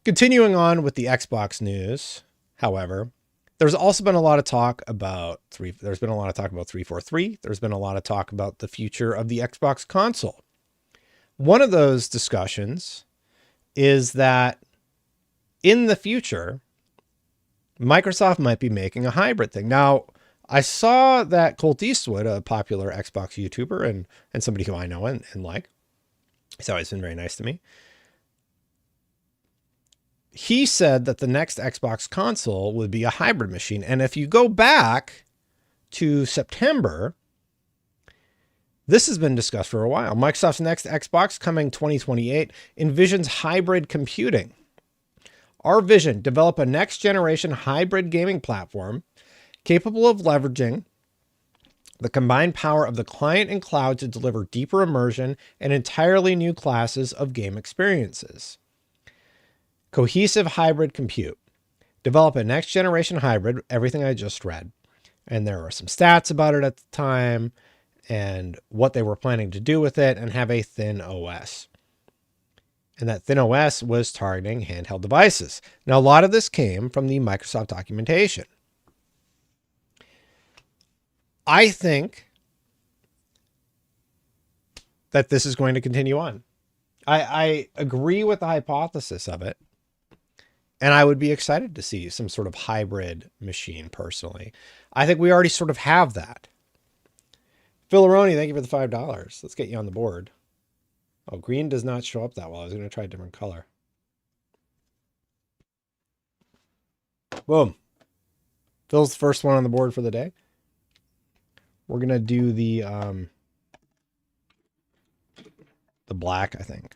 Speaker 1: Continuing on with the Xbox news, however, there's also been a lot of talk about 343. There's been a lot of talk about the future of the Xbox console. One of those discussions is that in the future, Microsoft might be making a hybrid thing. Now, I saw that Colt Eastwood, a popular Xbox YouTuber and somebody who I know and like, he's always been very nice to me. He said that the next Xbox console would be a hybrid machine. And if you go back to September, this has been discussed for a while. Microsoft's next Xbox, coming 2028, envisions hybrid computing. Our vision: develop a next generation hybrid gaming platform capable of leveraging the combined power of the client and cloud to deliver deeper immersion and entirely new classes of game experiences. Cohesive hybrid compute. Develop a next generation hybrid, everything I just read. And there were some stats about it at the time and what they were planning to do with it, and have a thin OS. And that thin OS was targeting handheld devices. Now, a lot of this came from the Microsoft documentation. I think that this is going to continue on. I agree with the hypothesis of it. And I would be excited to see some sort of hybrid machine personally. I think we already sort of have that. Phil Aroni, thank you for the $5. Let's get you on the board. Oh, green does not show up that well. I was going to try a different color. Boom. Phil's the first one on the board for the day. We're going to do the black, I think.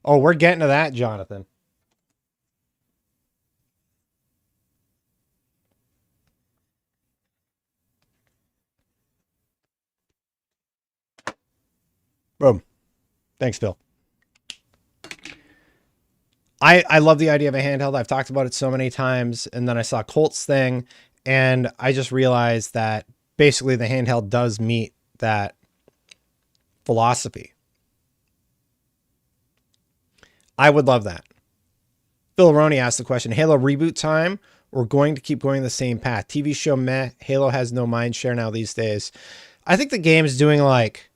Speaker 1: Oh, we're getting to that, Jonathan. Boom. Thanks, Phil. I love the idea of a handheld. I've talked about it so many times. And then I saw Colt's thing, and I just realized that basically the handheld does meet that philosophy. I would love that. Phil Roney asked the question, Halo reboot time or going to keep going the same path? TV show meh. Halo has no mind share now these days. I think the game's doing like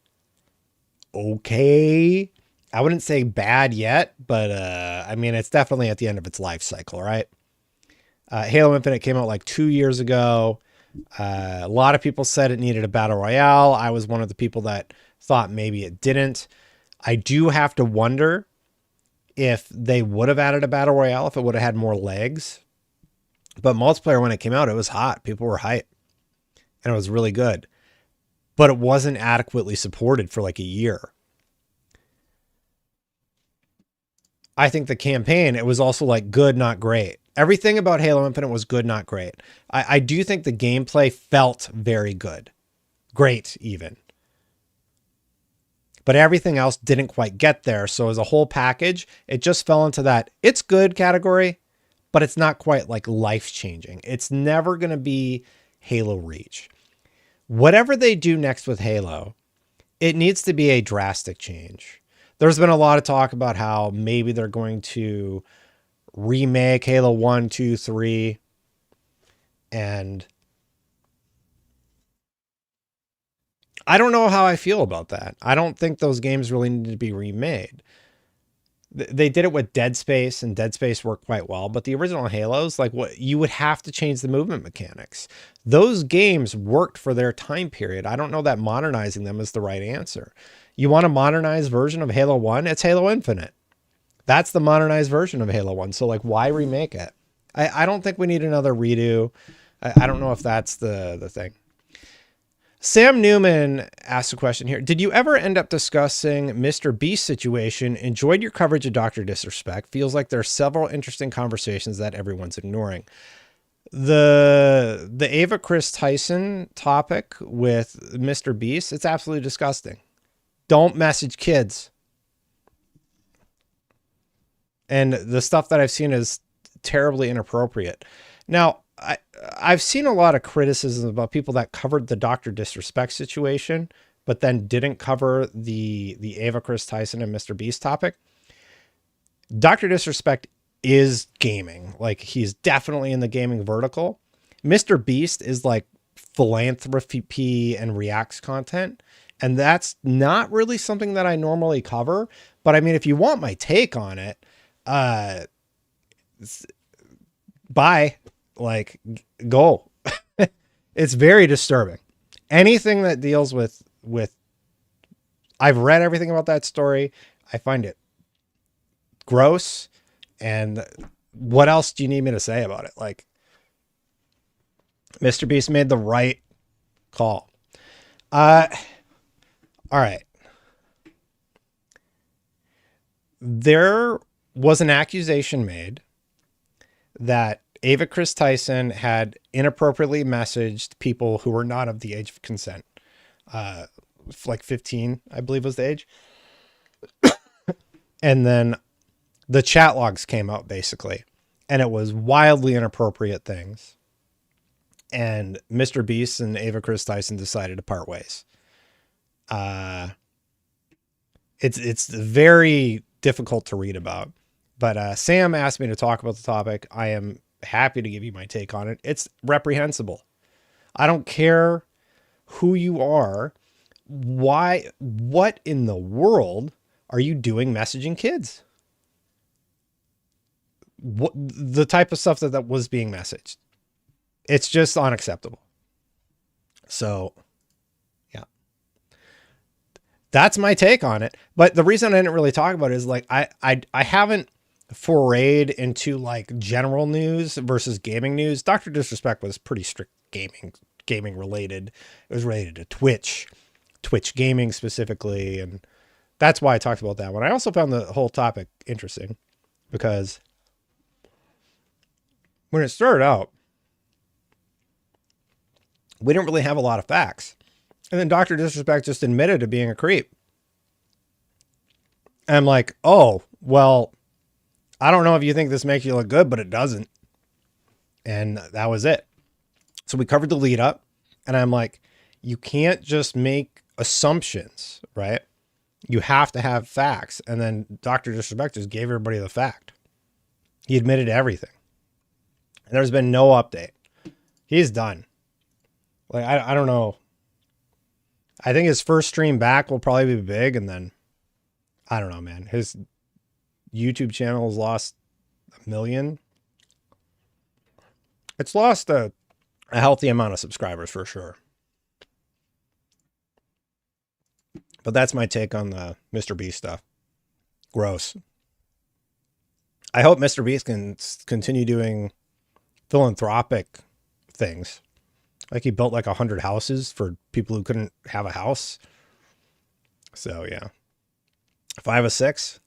Speaker 1: okay. I wouldn't say bad yet, but I mean, it's definitely at the end of its life cycle, right? Halo Infinite came out like 2 years ago. A lot of people said it needed a battle royale. I was one of the people that thought maybe it didn't. I do have to wonder if they would have added a battle royale, if it would have had more legs. But multiplayer, when it came out, it was hot. People were hyped. And it was really good. But it wasn't adequately supported for like a year. I think the campaign, it was also like good, not great. Everything about Halo Infinite was good, not great. I do think the gameplay felt very good. Great, even. But everything else didn't quite get there. So as a whole package, it just fell into that it's good category, but it's not quite like life-changing. It's never going to be Halo Reach. Whatever they do next with Halo, it needs to be a drastic change. There's been a lot of talk about how maybe they're going to remake Halo 1, 2, 3, and I don't know how I feel about that. I don't think those games really need to be remade. They did it with Dead Space, and Dead Space worked quite well, but the original Halos, like what you would have to change the movement mechanics. Those games worked for their time period. I don't know that modernizing them is the right answer. You want a modernized version of Halo 1? It's Halo Infinite. That's the modernized version of Halo 1. So like, why remake it? I don't think we need another redo. I don't know if that's the thing. Sam Newman asked a question here. Did you ever end up discussing MrBeast situation? Enjoyed your coverage of Dr. Disrespect. Feels like there are several interesting conversations that everyone's ignoring. The Ava Chris Tyson topic with MrBeast, it's absolutely disgusting. Don't message kids. And the stuff that I've seen is terribly inappropriate. Now, I've seen a lot of criticism about people that covered the Dr. Disrespect situation, but then didn't cover the Ava Chris Tyson and MrBeast topic. Dr. Disrespect is gaming. Like, he's definitely in the gaming vertical. MrBeast is like philanthropy and reacts content. And that's not really something that I normally cover. But I mean, if you want my take on it, bye. Like, go. It's very disturbing. Anything that deals with I've read everything about that story. I find it gross. And what else do you need me to say about it? Like, MrBeast made the right call. All right. There was an accusation made that Ava Chris Tyson had inappropriately messaged people who were not of the age of consent. Like 15, I believe was the age. And then the chat logs came out basically, and it was wildly inappropriate things. And MrBeast and Ava Chris Tyson decided to part ways. It's very difficult to read about, but Sam asked me to talk about the topic. I am happy to give you my take on it. It's reprehensible. I don't care who you are. Why? What in the world are you doing messaging kids? What the type of stuff that was being messaged? It's just unacceptable. So, yeah, that's my take on it. But the reason I didn't really talk about it is like I haven't forayed into like general news versus gaming news. Dr. Disrespect was pretty strict gaming related. It was related to Twitch gaming specifically, and that's why I talked about that one. I also found the whole topic interesting because when it started out, we didn't really have a lot of facts. And then Dr. Disrespect just admitted to being a creep. And I'm like, oh, well, I don't know if you think this makes you look good, but it doesn't. And that was it. So we covered the lead up, and I'm like, you can't just make assumptions, right? You have to have facts. And then Dr. Disrespect just gave everybody the fact. He admitted everything. And there's been no update. And there's been no update. He's done. Like, I don't know. I think his first stream back will probably be big, and then I don't know, man. His YouTube channel has lost 1 million. It's lost a healthy amount of subscribers for sure. But that's my take on the MrBeast stuff. Gross. I hope MrBeast can continue doing philanthropic things. Like he built like 100 houses for people who couldn't have a house. So yeah. 5 of 6.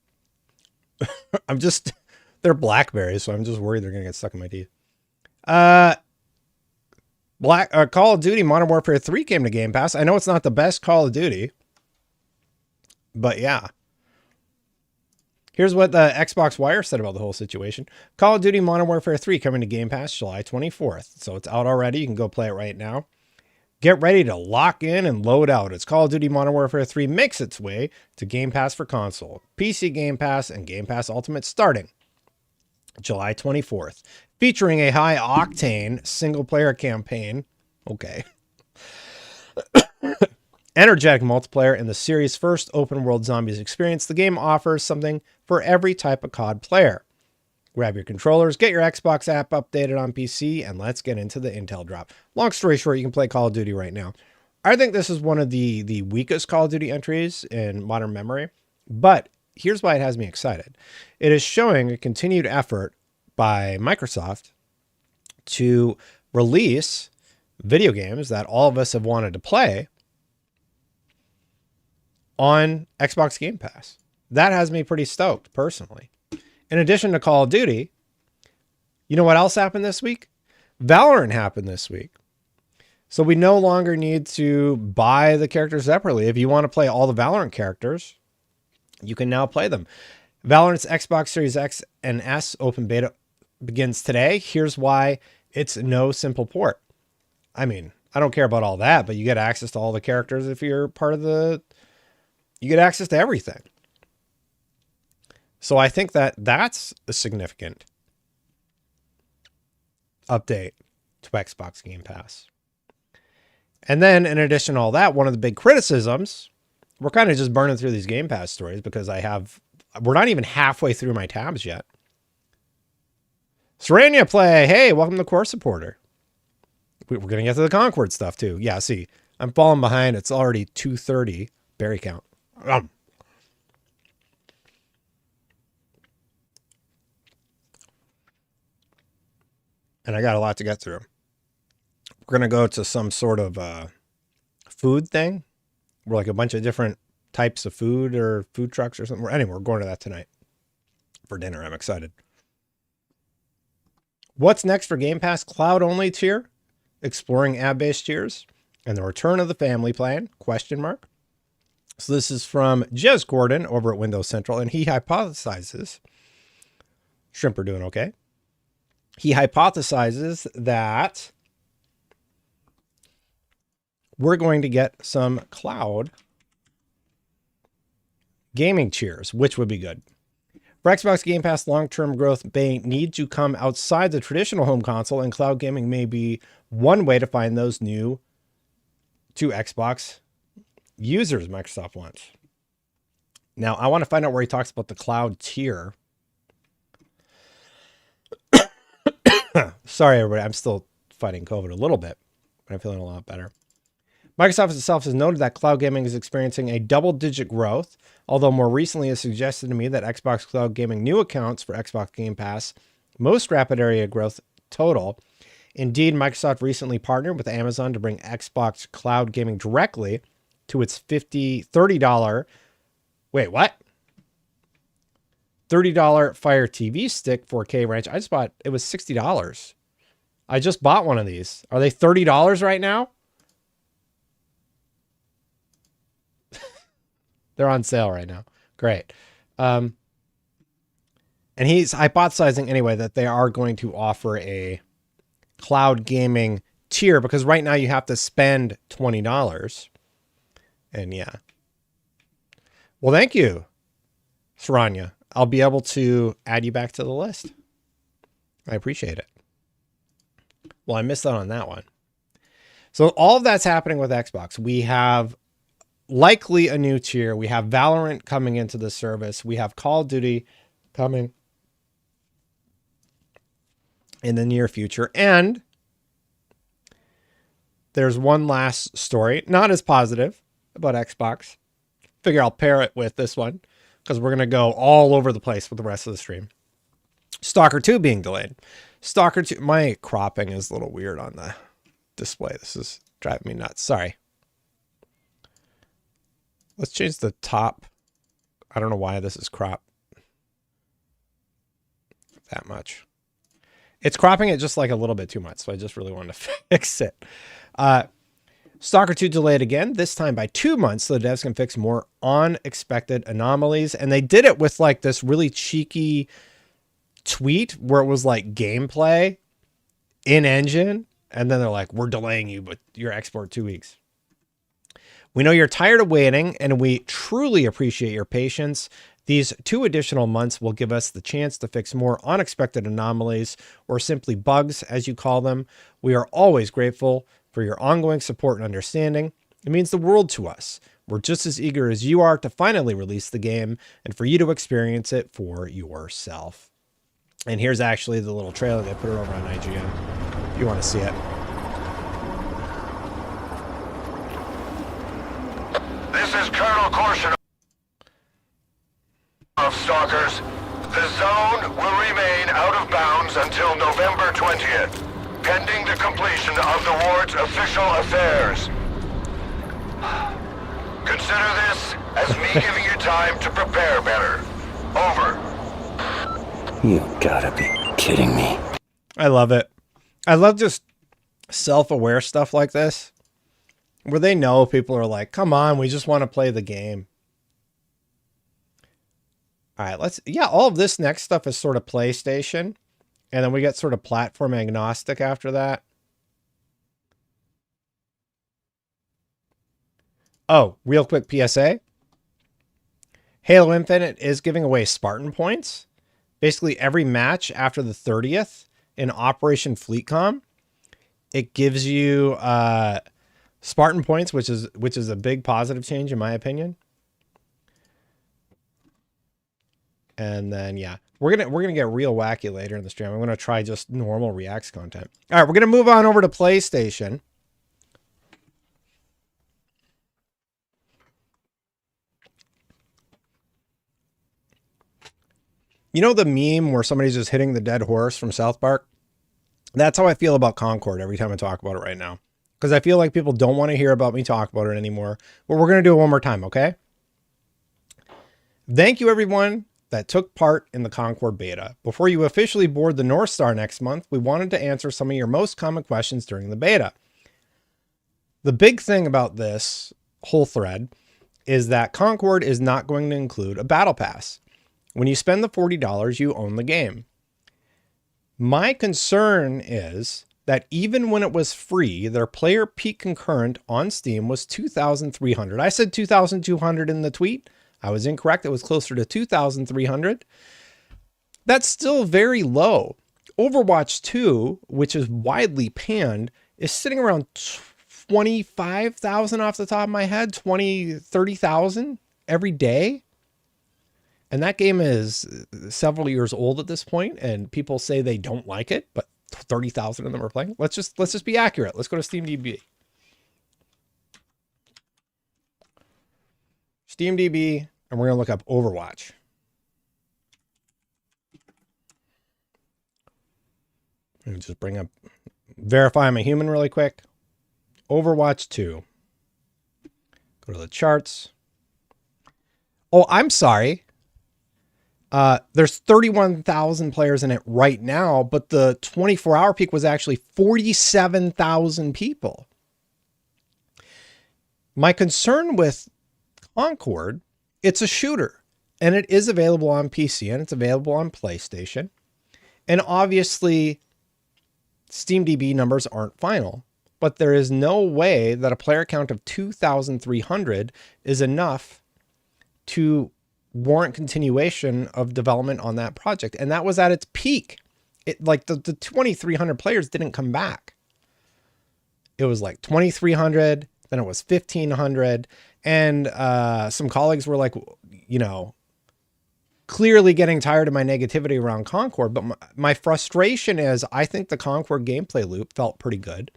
Speaker 1: They're blackberries, so I'm just worried they're going to get stuck in my teeth. Call of Duty Modern Warfare 3 came to Game Pass. I know it's not the best Call of Duty, but yeah. Here's what the Xbox Wire said about the whole situation. Call of Duty Modern Warfare 3 coming to Game Pass July 24th. So it's out already. You can go play it right now. Get ready to lock in and load out. It's Call of Duty Modern Warfare 3 makes its way to Game Pass for console, PC Game Pass, and Game Pass Ultimate starting July 24th. Featuring a high-octane single-player campaign. Okay. Energetic multiplayer in the series' first open-world zombies experience, the game offers something for every type of COD player. Grab your controllers, get your Xbox app updated on PC, and let's get into the Intel drop. Long story short, you can play Call of Duty right now. I think this is one of the weakest Call of Duty entries in modern memory, but here's why it has me excited. It is showing a continued effort by Microsoft to release video games that all of us have wanted to play on Xbox Game Pass. That has me pretty stoked, personally. In addition to Call of Duty, you know what else happened this week? Valorant happened this week. So we no longer need to buy the characters separately. If you want to play all the Valorant characters, you can now play them. Valorant's Xbox Series X and S open beta begins today. Here's why it's no simple port. I mean, I don't care about all that, but you get access to all the characters if you're part of the... You get access to everything. So I think that that's a significant update to Xbox Game Pass. And then in addition to all that, one of the big criticisms, we're kind of just burning through these Game Pass stories because we're not even halfway through my tabs yet. Serenia play. Hey, welcome to Core Supporter. We're going to get to the Concord stuff too. Yeah, see, I'm falling behind. It's already 2:30 berry count. And I got a lot to get through. We're going to go to some sort of food thing. We're like a bunch of different types of food or food trucks or something. Anyway, we're going to that tonight for dinner. I'm excited. What's next for Game Pass? Cloud only tier, exploring ad-based tiers, and the return of the family plan, ? So this is from Jez Gordon over at Windows Central, and he hypothesizes, shrimp are doing okay. He hypothesizes that we're going to get some cloud gaming tiers, which would be good. For Xbox Game Pass, long-term growth may need to come outside the traditional home console, and cloud gaming may be one way to find those new to Xbox users Microsoft wants. Now, I want to find out where he talks about the cloud tier. Sorry, everybody. I'm still fighting COVID a little bit, but I'm feeling a lot better. Microsoft itself has noted that cloud gaming is experiencing a double-digit growth, although more recently has suggested to me that Xbox Cloud Gaming new accounts for Xbox Game Pass most rapid area growth total. Indeed, Microsoft recently partnered with Amazon to bring Xbox Cloud Gaming directly to its $30. Wait, what? $30 Fire TV Stick 4K range. I just bought, it was $60. I just bought one of these. Are they $30 right now? They're on sale right now. Great. And he's hypothesizing anyway that they are going to offer a cloud gaming tier because right now you have to spend $20. And yeah. Well, thank you, Saranya. I'll be able to add you back to the list. I appreciate it. Well, I missed out on that one. So all of that's happening with Xbox. We have likely a new tier. We have Valorant coming into the service. We have Call of Duty coming in the near future. And there's one last story, not as positive, about Xbox. Figure I'll pair it with this one because we're going to go all over the place with the rest of the stream. Stalker 2 being delayed. Stalker 2, my cropping is a little weird on the display. This is driving me nuts. Sorry. Let's change the top. I don't know why this is cropped that much. It's cropping it just like a little bit too much, so I just really wanted to fix it. Stalker 2 delayed again, this time by 2 months, so the devs can fix more unexpected anomalies. And they did it with like this really cheeky tweet where it was like gameplay in engine. And then they're like, we're delaying you, but your export 2 weeks. We know you're tired of waiting, and we truly appreciate your patience. These 2 additional months will give us the chance to fix more unexpected anomalies, or simply bugs, as you call them. We are always grateful for your ongoing support and understanding. It means the world to us. We're just as eager as you are to finally release the game and for you to experience it for yourself. And here's actually the little trailer. They put it over on IGN. If you want to see it.
Speaker 3: This is Colonel Corshun of Stalkers. The zone will remain out of bounds until November 20th, pending the completion of the ward's official affairs. Consider this as me giving you time to prepare better. Over.
Speaker 4: You gotta be kidding me.
Speaker 1: I love it. I love just self-aware stuff like this, where they know people are like, come on, we just want to play the game. All right, all of this next stuff is sort of PlayStation. And then we get sort of platform agnostic after that. Oh, real quick PSA. Halo Infinite is giving away Spartan points. Basically every match after the 30th in Operation Fleetcom, it gives you Spartan points, which is a big positive change in my opinion. And then yeah, we're gonna get real wacky later in the stream. I'm gonna try just normal Reacts content. All right, we're gonna move on over to PlayStation. You know the meme where somebody's just hitting the dead horse from South Park? That's how I feel about Concord every time I talk about it right now. Because I feel like people don't want to hear about me talk about it anymore. But we're going to do it one more time, okay? Thank you, everyone that took part in the Concord beta. Before you officially board the North Star next month, we wanted to answer some of your most common questions during the beta. The big thing about this whole thread is that Concord is not going to include a battle pass. When you spend the $40, you own the game. My concern is that even when it was free, their player peak concurrent on Steam was 2,300. I said 2,200 in the tweet. I was incorrect. It was closer to 2,300. That's still very low. Overwatch 2, which is widely panned, is sitting around 25,000 off the top of my head, 30,000 every day. And that game is several years old at this point, and people say they don't like it, but 30,000 of them are playing. Let's just be accurate. Let's go to SteamDB. SteamDB, and we're going to look up Overwatch. Let me just bring up, verify I'm a human really quick. Overwatch 2. Go to the charts. Oh, I'm sorry. There's 31,000 players in it right now, but the 24-hour peak was actually 47,000 people. My concern with Concord, it's a shooter, and it is available on PC, and it's available on PlayStation. And obviously, SteamDB numbers aren't final, but there is no way that a player count of 2,300 is enough to warrant continuation of development on that project. And that was at its peak. It like the 2,300 players didn't come back. It was like 2,300, then it was 1,500. And some colleagues were like, you know, clearly getting tired of my negativity around Concord. But my frustration is I think the Concord gameplay loop felt pretty good,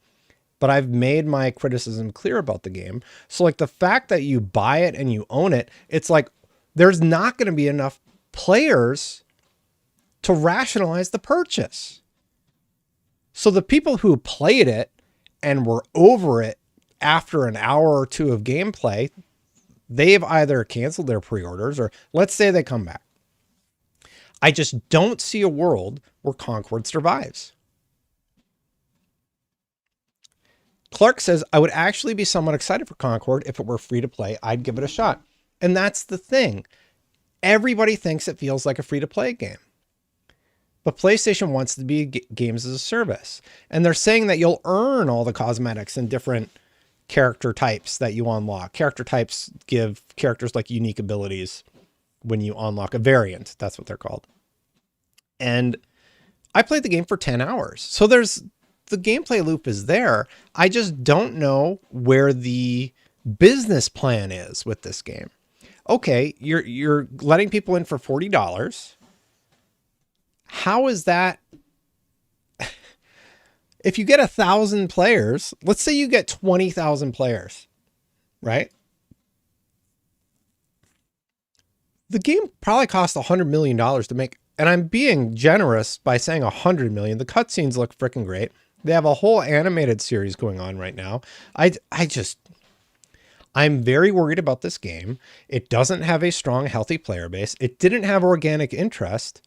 Speaker 1: but I've made my criticism clear about the game. So like the fact that you buy it and you own it, it's like there's not going to be enough players to rationalize the purchase. So the people who played it and were over it after an hour or two of gameplay, they've either canceled their pre-orders or let's say they come back. I just don't see a world where Concord survives. Clark says, I would actually be somewhat excited for Concord if it were free to play. I'd give it a shot. And that's the thing. Everybody thinks it feels like a free to play game. But PlayStation wants to be games as a service. And they're saying that you'll earn all the cosmetics and different character types that you unlock. Character types give characters like unique abilities when you unlock a variant. That's what they're called. And I played the game for 10 hours. So there's the gameplay loop is there. I just don't know where the business plan is with this game. Okay, you're letting people in for $40. How is that? If you get 1,000 players, let's say you get 20,000 players, right? The game probably cost $100 million to make, and I'm being generous by saying $100 million. The cutscenes look freaking great. They have a whole animated series going on right now. I'm very worried about this game. It doesn't have a strong, healthy player base. It didn't have organic interest.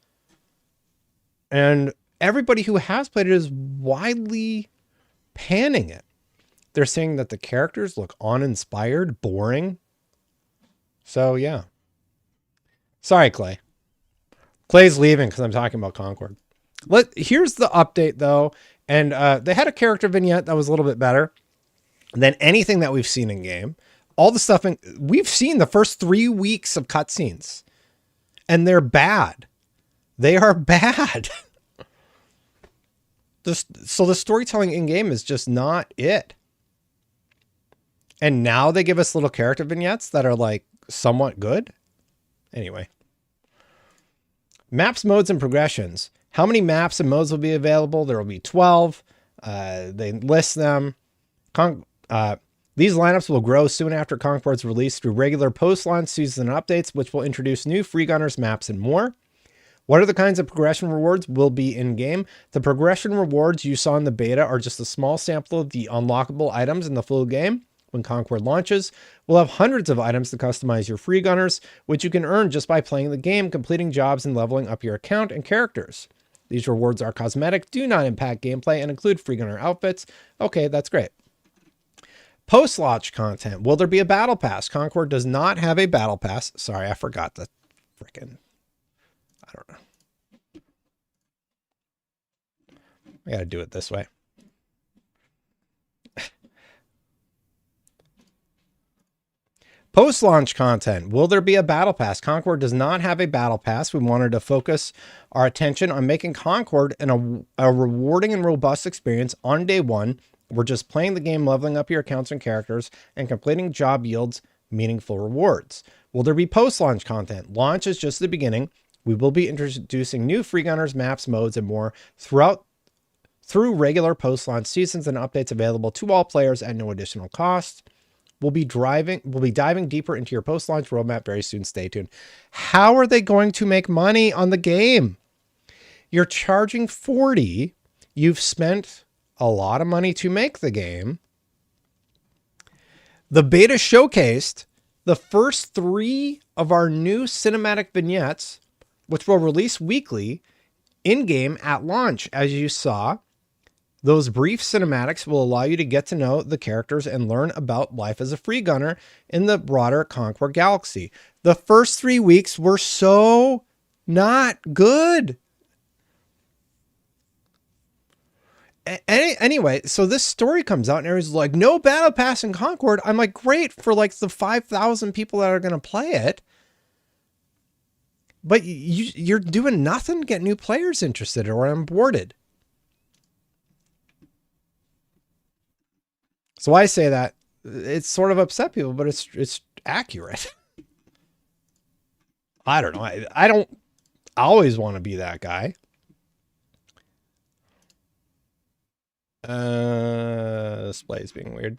Speaker 1: And everybody who has played it is widely panning it. They're saying that the characters look uninspired, boring. So, yeah. Sorry, Clay. Clay's leaving because I'm talking about Concord. Here's the update, though. And they had a character vignette that was a little bit better than anything that we've seen in game. All the stuff we've seen the first 3 weeks of cutscenes, and they're bad. They are bad. So the storytelling in game is just not it. And now they give us little character vignettes that are like somewhat good. Anyway. Maps, modes, and progressions. How many maps and modes will be available? There will be 12. They list them. These lineups will grow soon after Concord's release through regular post-launch season updates, which will introduce new free gunners, maps, and more. What are the kinds of progression rewards will be in-game? The progression rewards you saw in the beta are just a small sample of the unlockable items in the full game. When Concord launches, we'll have hundreds of items to customize your free gunners, which you can earn just by playing the game, completing jobs, and leveling up your account and characters. These rewards are cosmetic, do not impact gameplay, and include free gunner outfits. Okay, that's great. Post-launch content. Will there be a battle pass? Concord does not have a battle pass. Sorry, I forgot the frickin'... I don't know. I got to do it this way. Post-launch content. Will there be a battle pass? Concord does not have a battle pass. We wanted to focus our attention on making Concord a rewarding and robust experience on day one. We're just playing the game, leveling up your accounts and characters, and completing job yields meaningful rewards. Will there be post-launch content? Launch is just the beginning. We will be introducing new free gunners, maps, modes, and more through regular post-launch seasons and updates available to all players at no additional cost. We'll be diving deeper into your post-launch roadmap very soon. Stay tuned. How are they going to make money on the game? You're charging $40. You've spent a lot of money to make the game. The beta showcased the first 3 of our new cinematic vignettes, which will release weekly in-game at launch. As you saw, those brief cinematics will allow you to get to know the characters and learn about life as a free gunner in the broader Concord galaxy. The first 3 weeks were so not good. Anyway, so this story comes out and everyone's like, no battle pass in Concord. I'm like, great for like the 5,000 people that are going to play it. But you're doing nothing to get new players interested or onboarded. So I say that it's sort of upset people, but it's accurate. I don't know. I don't always want to be that guy. Display is being weird.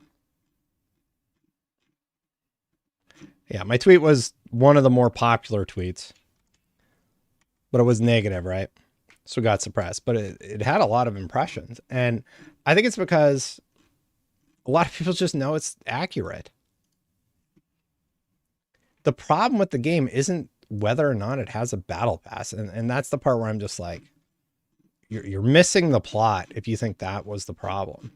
Speaker 1: Yeah, my tweet was one of the more popular tweets, but it was negative, right? So it got suppressed, but it had a lot of impressions. And I think it's because a lot of people just know it's accurate. The problem with the game isn't whether or not it has a battle pass. And that's the part where I'm just like, you're missing the plot if you think that was the problem.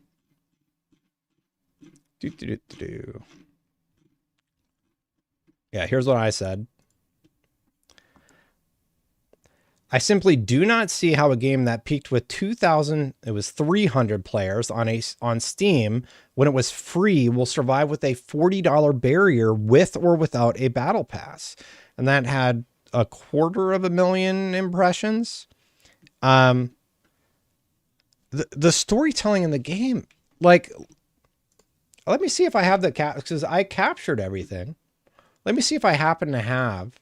Speaker 1: Yeah, here's what I said. I simply do not see how a game that peaked with 300 players on Steam when it was free will survive with a $40 barrier with or without a battle pass. And that had 250,000 impressions. The storytelling in the game, like, let me see if I have the because I captured everything. Let me see if I happen to have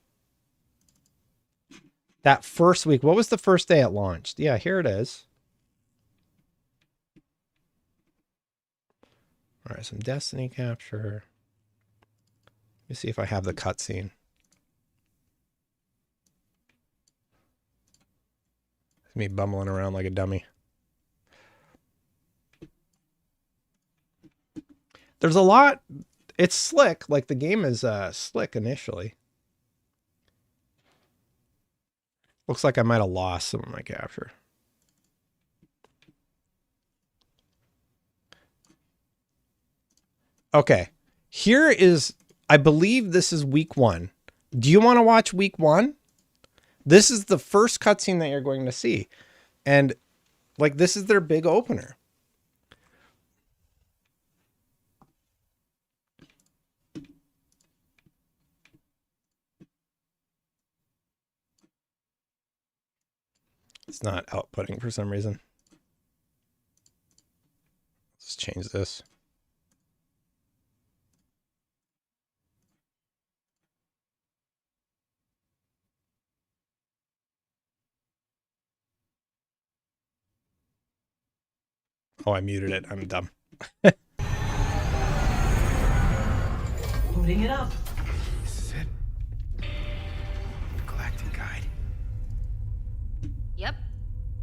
Speaker 1: that first week. What was the first day it launched? Yeah, here it is. All right, some Destiny capture. Let me see if I have the cutscene. It's me bumbling around like a dummy. There's a lot. It's slick. Like the game is slick initially. Looks like I might have lost some of my capture. Okay. Here is, I believe this is week 1. Do you want to watch week 1? This is the first cutscene that you're going to see. And like, this is their big opener. It's not outputting for some reason. Let's change this. Oh, I muted it. I'm dumb.
Speaker 5: Booting it up.
Speaker 3: This is it. The Galactic Guide.
Speaker 6: Yep,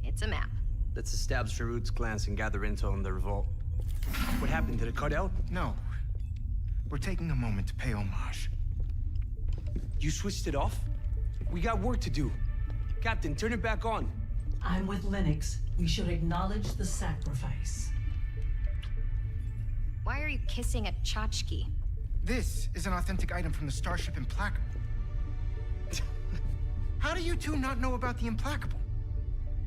Speaker 6: it's a map.
Speaker 7: Let's establish our roots, glance, and gather intel on the revolt. What happened? Did it cut out?
Speaker 3: No. We're taking a moment to pay homage.
Speaker 7: You switched it off? We got work to do. Captain, turn it back on.
Speaker 5: I'm with Linux. We should acknowledge the sacrifice.
Speaker 6: Why are you kissing a tchotchke?
Speaker 3: This is an authentic item from the Starship Implacable. How do you two not know about the Implacable?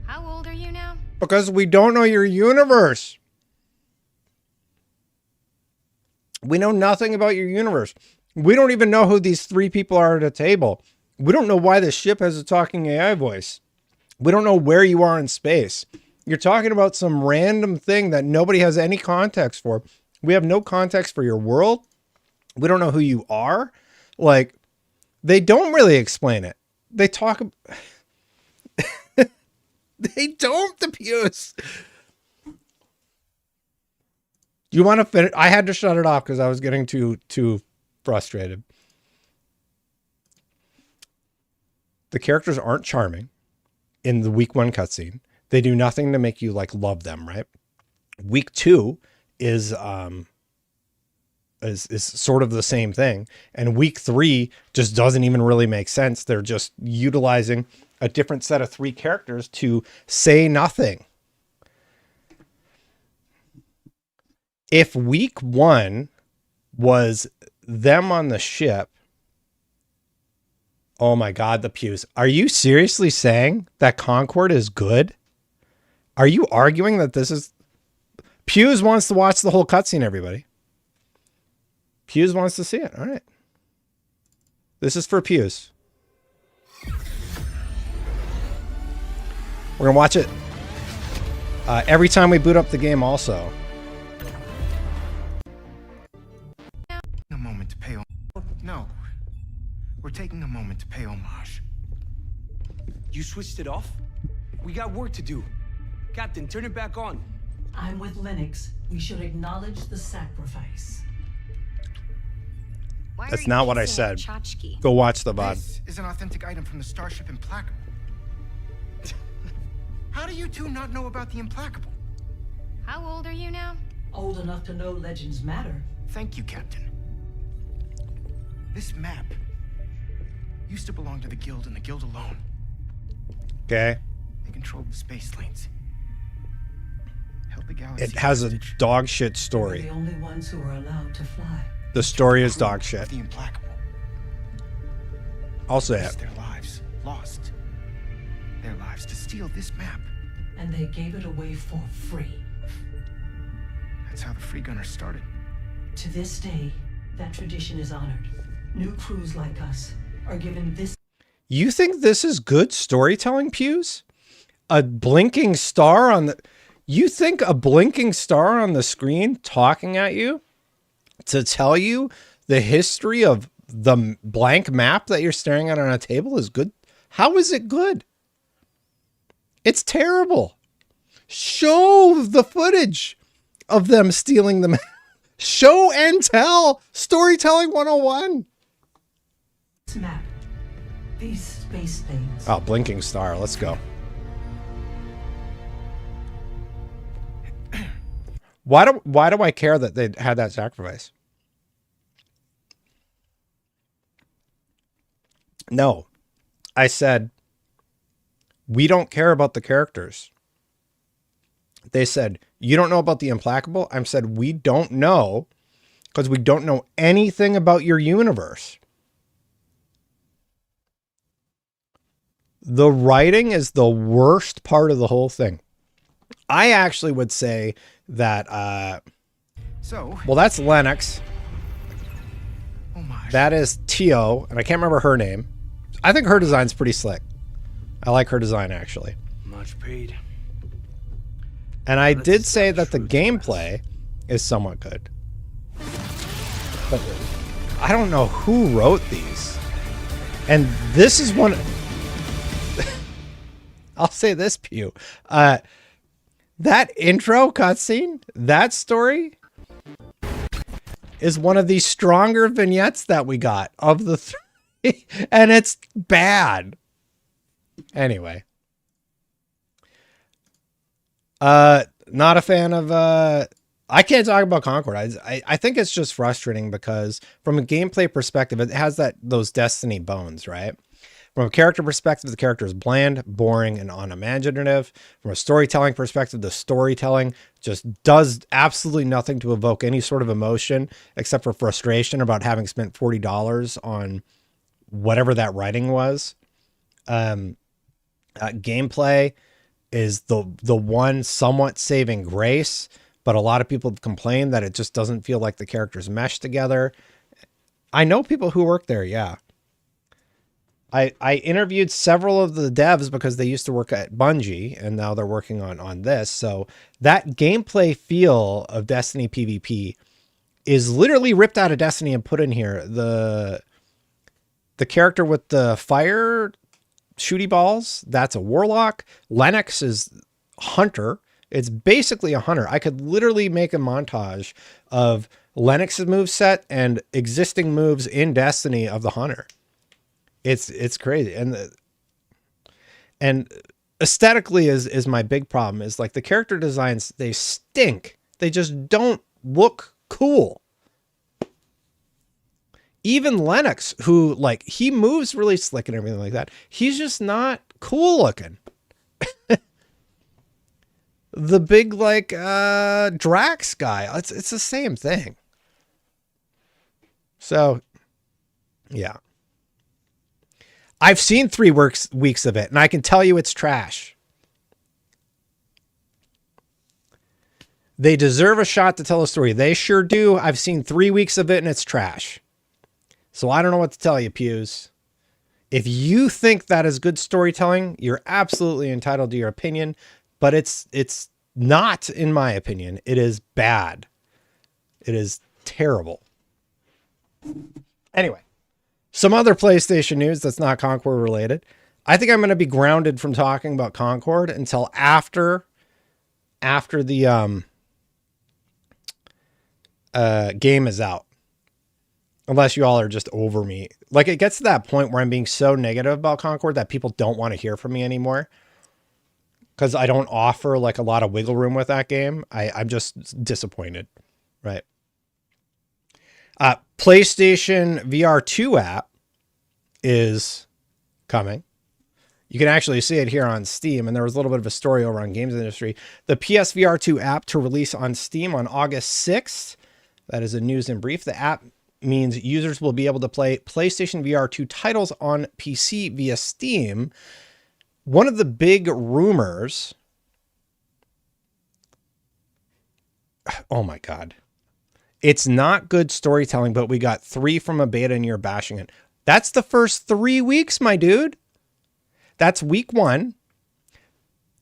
Speaker 6: How old are you now?
Speaker 1: Because we don't know your universe. We know nothing about your universe. We don't even know who these 3 people are at a table. We don't know why the ship has a talking AI voice. We don't know where you are in space. You're talking about some random thing that nobody has any context for. We have no context for your world. We don't know who you are. Like, they don't really explain it. They talk. They don't, the Pews. You want to finish? I had to shut it off because I was getting too frustrated. The characters aren't charming in the week 1 cutscene. They do nothing to make you like love them, right? Week 2 is sort of the same thing. And week 3 just doesn't even really make sense. They're just utilizing a different set of 3 characters to say nothing. If week 1 was them on the ship, oh my God, the Pews. Are you seriously saying that Concord is good? Are you arguing that this is... Pews wants to watch the whole cutscene, everybody. Pews wants to see it. All right. This is for Pews. We're gonna watch it every time we boot up the game also.
Speaker 8: A moment to pay no. We're taking a moment to pay homage.
Speaker 7: You switched it off? We got work to do. Captain, turn it back on.
Speaker 5: I'm with Linux. We should acknowledge the sacrifice.
Speaker 6: Why
Speaker 1: That's
Speaker 6: are you
Speaker 1: not what I
Speaker 6: kissing a
Speaker 1: said.
Speaker 6: tchotchke?
Speaker 1: Go watch the VOD.
Speaker 8: This is an authentic item from the Starship Implacable. How do you two not know about the Implacable?
Speaker 6: How old are you now?
Speaker 5: Old enough to know legends matter.
Speaker 8: Thank you, Captain. This map used to belong to the Guild and the Guild alone.
Speaker 1: Okay.
Speaker 8: They controlled the space lanes. Held the galaxy
Speaker 1: It has a
Speaker 8: hostage.
Speaker 1: dog shit
Speaker 5: We're
Speaker 1: story.
Speaker 5: the only ones who are allowed to fly.
Speaker 1: The story is
Speaker 8: Crew
Speaker 1: dog
Speaker 8: of
Speaker 1: shit.
Speaker 8: The Implacable.
Speaker 1: I'll say it.
Speaker 8: Risked their lives, lost their lives to steal this map.
Speaker 5: And they gave it away for free.
Speaker 8: That's how the Free Gunners started.
Speaker 5: To this day, that tradition is honored. New crews like us are given this.
Speaker 1: You think this is good storytelling, Pews? A blinking star on the... You think a blinking star on the screen talking at you to tell you the history of the blank map that you're staring at on a table is good? How is it good? It's terrible. Show the footage of them stealing the map. Show and tell. Storytelling 101.
Speaker 5: Map. These space things.
Speaker 1: Oh, blinking star. Let's go. Why do I care that they had that sacrifice? No. I said, we don't care about the characters. They said, you don't know about the Implacable? I said, we don't know because we don't know anything about your universe. The writing is the worst part of the whole thing. I actually would say that,
Speaker 8: So,
Speaker 1: well, that's Lennox.
Speaker 8: homage.
Speaker 1: That is Tio, and I can't remember her name. I think her design's pretty slick. I like her design, actually.
Speaker 7: Much paid.
Speaker 1: And I
Speaker 7: Let's
Speaker 1: did say that
Speaker 7: establish
Speaker 1: the
Speaker 7: who it's
Speaker 1: gameplay is somewhat good. But I don't know who wrote these. And this is one... I'll say this, Pew. That intro cutscene, that story, is one of the stronger vignettes that we got of the three. And it's bad. Anyway. Not a fan of... I can't talk about Concord. I think it's just frustrating because from a gameplay perspective, it has those Destiny bones, right? From a character perspective, the character is bland, boring, and unimaginative. From a storytelling perspective, the storytelling just does absolutely nothing to evoke any sort of emotion except for frustration about having spent $40 on whatever that writing was. Gameplay is the one somewhat saving grace, but a lot of people have complained that it just doesn't feel like the characters mesh together. I know people who work there, yeah. I interviewed several of the devs because they used to work at Bungie and now they're working on this. So that gameplay feel of Destiny PvP is literally ripped out of Destiny and put in here. The character with the fire shooty balls, that's a warlock. Lennox is hunter. It's basically a hunter. I could literally make a montage of Lennox's moveset and existing moves in Destiny of the hunter. It's crazy. And aesthetically is my big problem, is like the character designs, they stink. They just don't look cool. Even Lennox, who like, he moves really slick and everything like that, he's just not cool looking. The big like Drax guy, it's the same thing. So yeah. I've seen 3 weeks of it, and I can tell you it's trash. They deserve a shot to tell a story. They sure do. I've seen 3 weeks of it, and it's trash. So I don't know what to tell you, Pews. If you think that is good storytelling, you're absolutely entitled to your opinion, but it's not, in my opinion. It is bad. It is terrible. Anyway, some other PlayStation news that's not Concord related. I think I'm going to be grounded from talking about Concord until after the game is out. Unless you all are just over me. Like, it gets to that point where I'm being so negative about Concord that people don't want to hear from me anymore. Because I don't offer like a lot of wiggle room with that game. I'm just disappointed. Right. PlayStation VR 2 app is coming. You can actually see it here on Steam. And there was a little bit of a story over on Games Industry. The PSVR 2 app to release on Steam on August 6th. That is a news in brief. The app means users will be able to play PlayStation VR 2 titles on PC via Steam. One of the big rumors... Oh my God. It's not good storytelling, but we got 3 from a beta and you're bashing it. That's the first 3 weeks, my dude. That's week 1.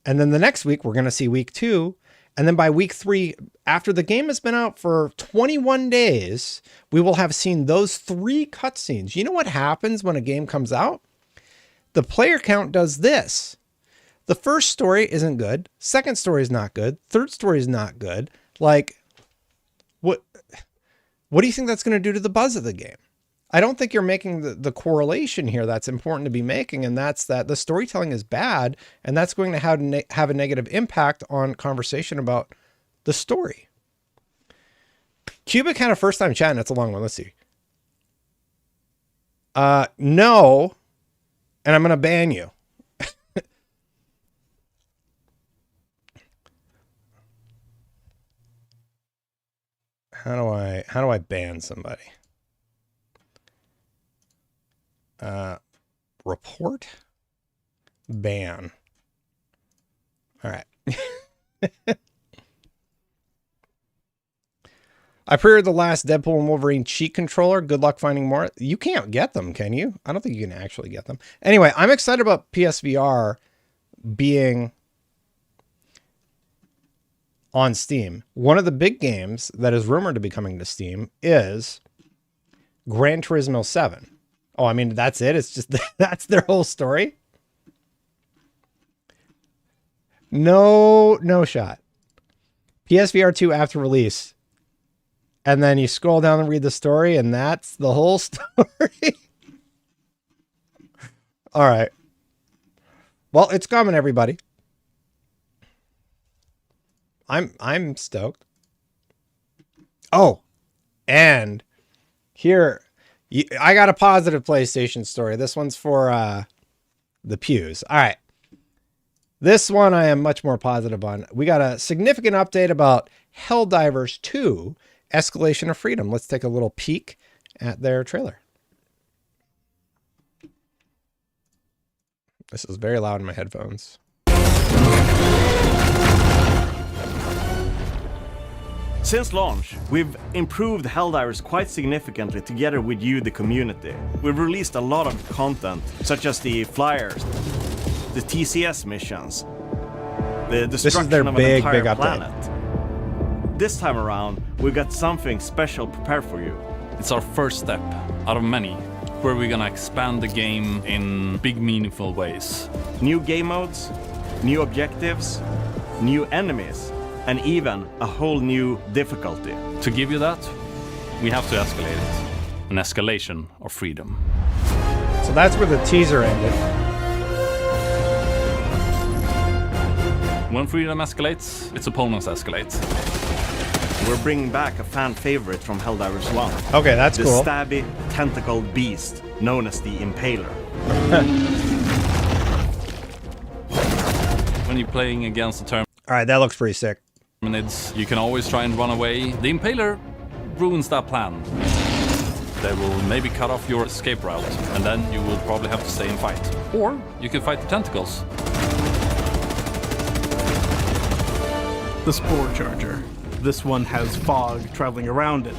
Speaker 1: And then the next week, we're going to see week 2. And then by week 3, after the game has been out for 21 days, we will have seen those 3 cutscenes. You know what happens when a game comes out? The player count does this. The first story isn't good. Second story is not good. Third story is not good. Like, what do you think that's going to do to the buzz of the game? I don't think you're making the correlation here that's important to be making, and that's that the storytelling is bad, and that's going to have a negative impact on conversation about the story. Cubic had a first time chat, and it's a long one. Let's see. No, and I'm going to ban you. How do I ban somebody? Report, ban. All right. I pre-ordered the last Deadpool and Wolverine cheat controller. Good luck finding more. You can't get them, can you? I don't think you can actually get them. Anyway, I'm excited about PSVR being on Steam. One of the big games that is rumored to be coming to Steam is Gran Turismo 7. Oh, I mean, that's it. It's just, that's their whole story. No shot. PSVR 2 after release. And then you scroll down and read the story, and that's the whole story. All right. Well, it's coming, everybody. I'm stoked. Oh, and here... I got a positive PlayStation story. This one's for the pews. All right. This one I am much more positive on. We got a significant update about Helldivers 2, Escalation of Freedom. Let's take a little peek at their trailer. This is very loud in my headphones.
Speaker 9: Since launch, we've improved Helldivers quite significantly together with you, the community. We've released a lot of content, such as the flyers, the TCS missions, the destruction of an entire planet. This time around, we've got something special prepared for you.
Speaker 10: It's our first step out of many, where we're gonna expand the game in big, meaningful ways.
Speaker 9: New game modes, new objectives, new enemies, and even a whole new difficulty.
Speaker 10: To give you that, we have to escalate it. An escalation of freedom.
Speaker 1: So that's where the teaser ended.
Speaker 10: When freedom escalates, its opponents escalate.
Speaker 9: We're bringing back a fan favorite from Helldivers 1.
Speaker 1: Okay, that's cool.
Speaker 9: The stabby, tentacled beast known as the Impaler.
Speaker 10: When you're playing against the
Speaker 1: All right, that looks pretty sick.
Speaker 10: Terminids, you can always try and run away. The Impaler ruins that plan. They will maybe cut off your escape route, and then you will probably have to stay and fight. Or you can fight the tentacles.
Speaker 11: The Spore Charger. This one has fog traveling around it.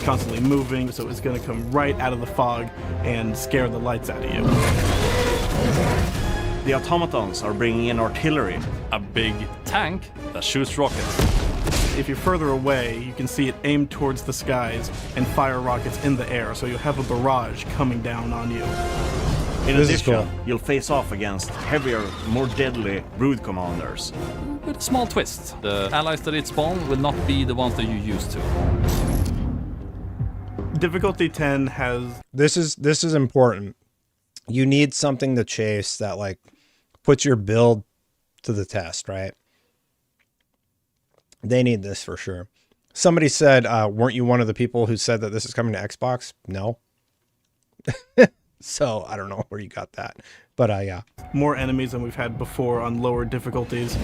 Speaker 11: It's constantly moving, so it's going to come right out of the fog and scare the lights out of you.
Speaker 9: The automatons are bringing in artillery.
Speaker 10: A big tank that shoots rockets.
Speaker 11: If you're further away, you can see it aimed towards the skies and fire rockets in the air, so you'll have a barrage coming down on you.
Speaker 9: In
Speaker 1: This is
Speaker 9: addition,
Speaker 1: cool.
Speaker 9: you'll face off against heavier, more deadly brood commanders.
Speaker 10: With a small twist. The allies that it spawn will not be the ones that you used to.
Speaker 11: Difficulty 10 has...
Speaker 1: This is important. You need something to chase that like puts your build to the test, right? They need this for sure. Somebody said, weren't you one of the people who said that this is coming to Xbox? No. So I don't know where you got that, but yeah.
Speaker 11: More enemies than we've had before on lower difficulties.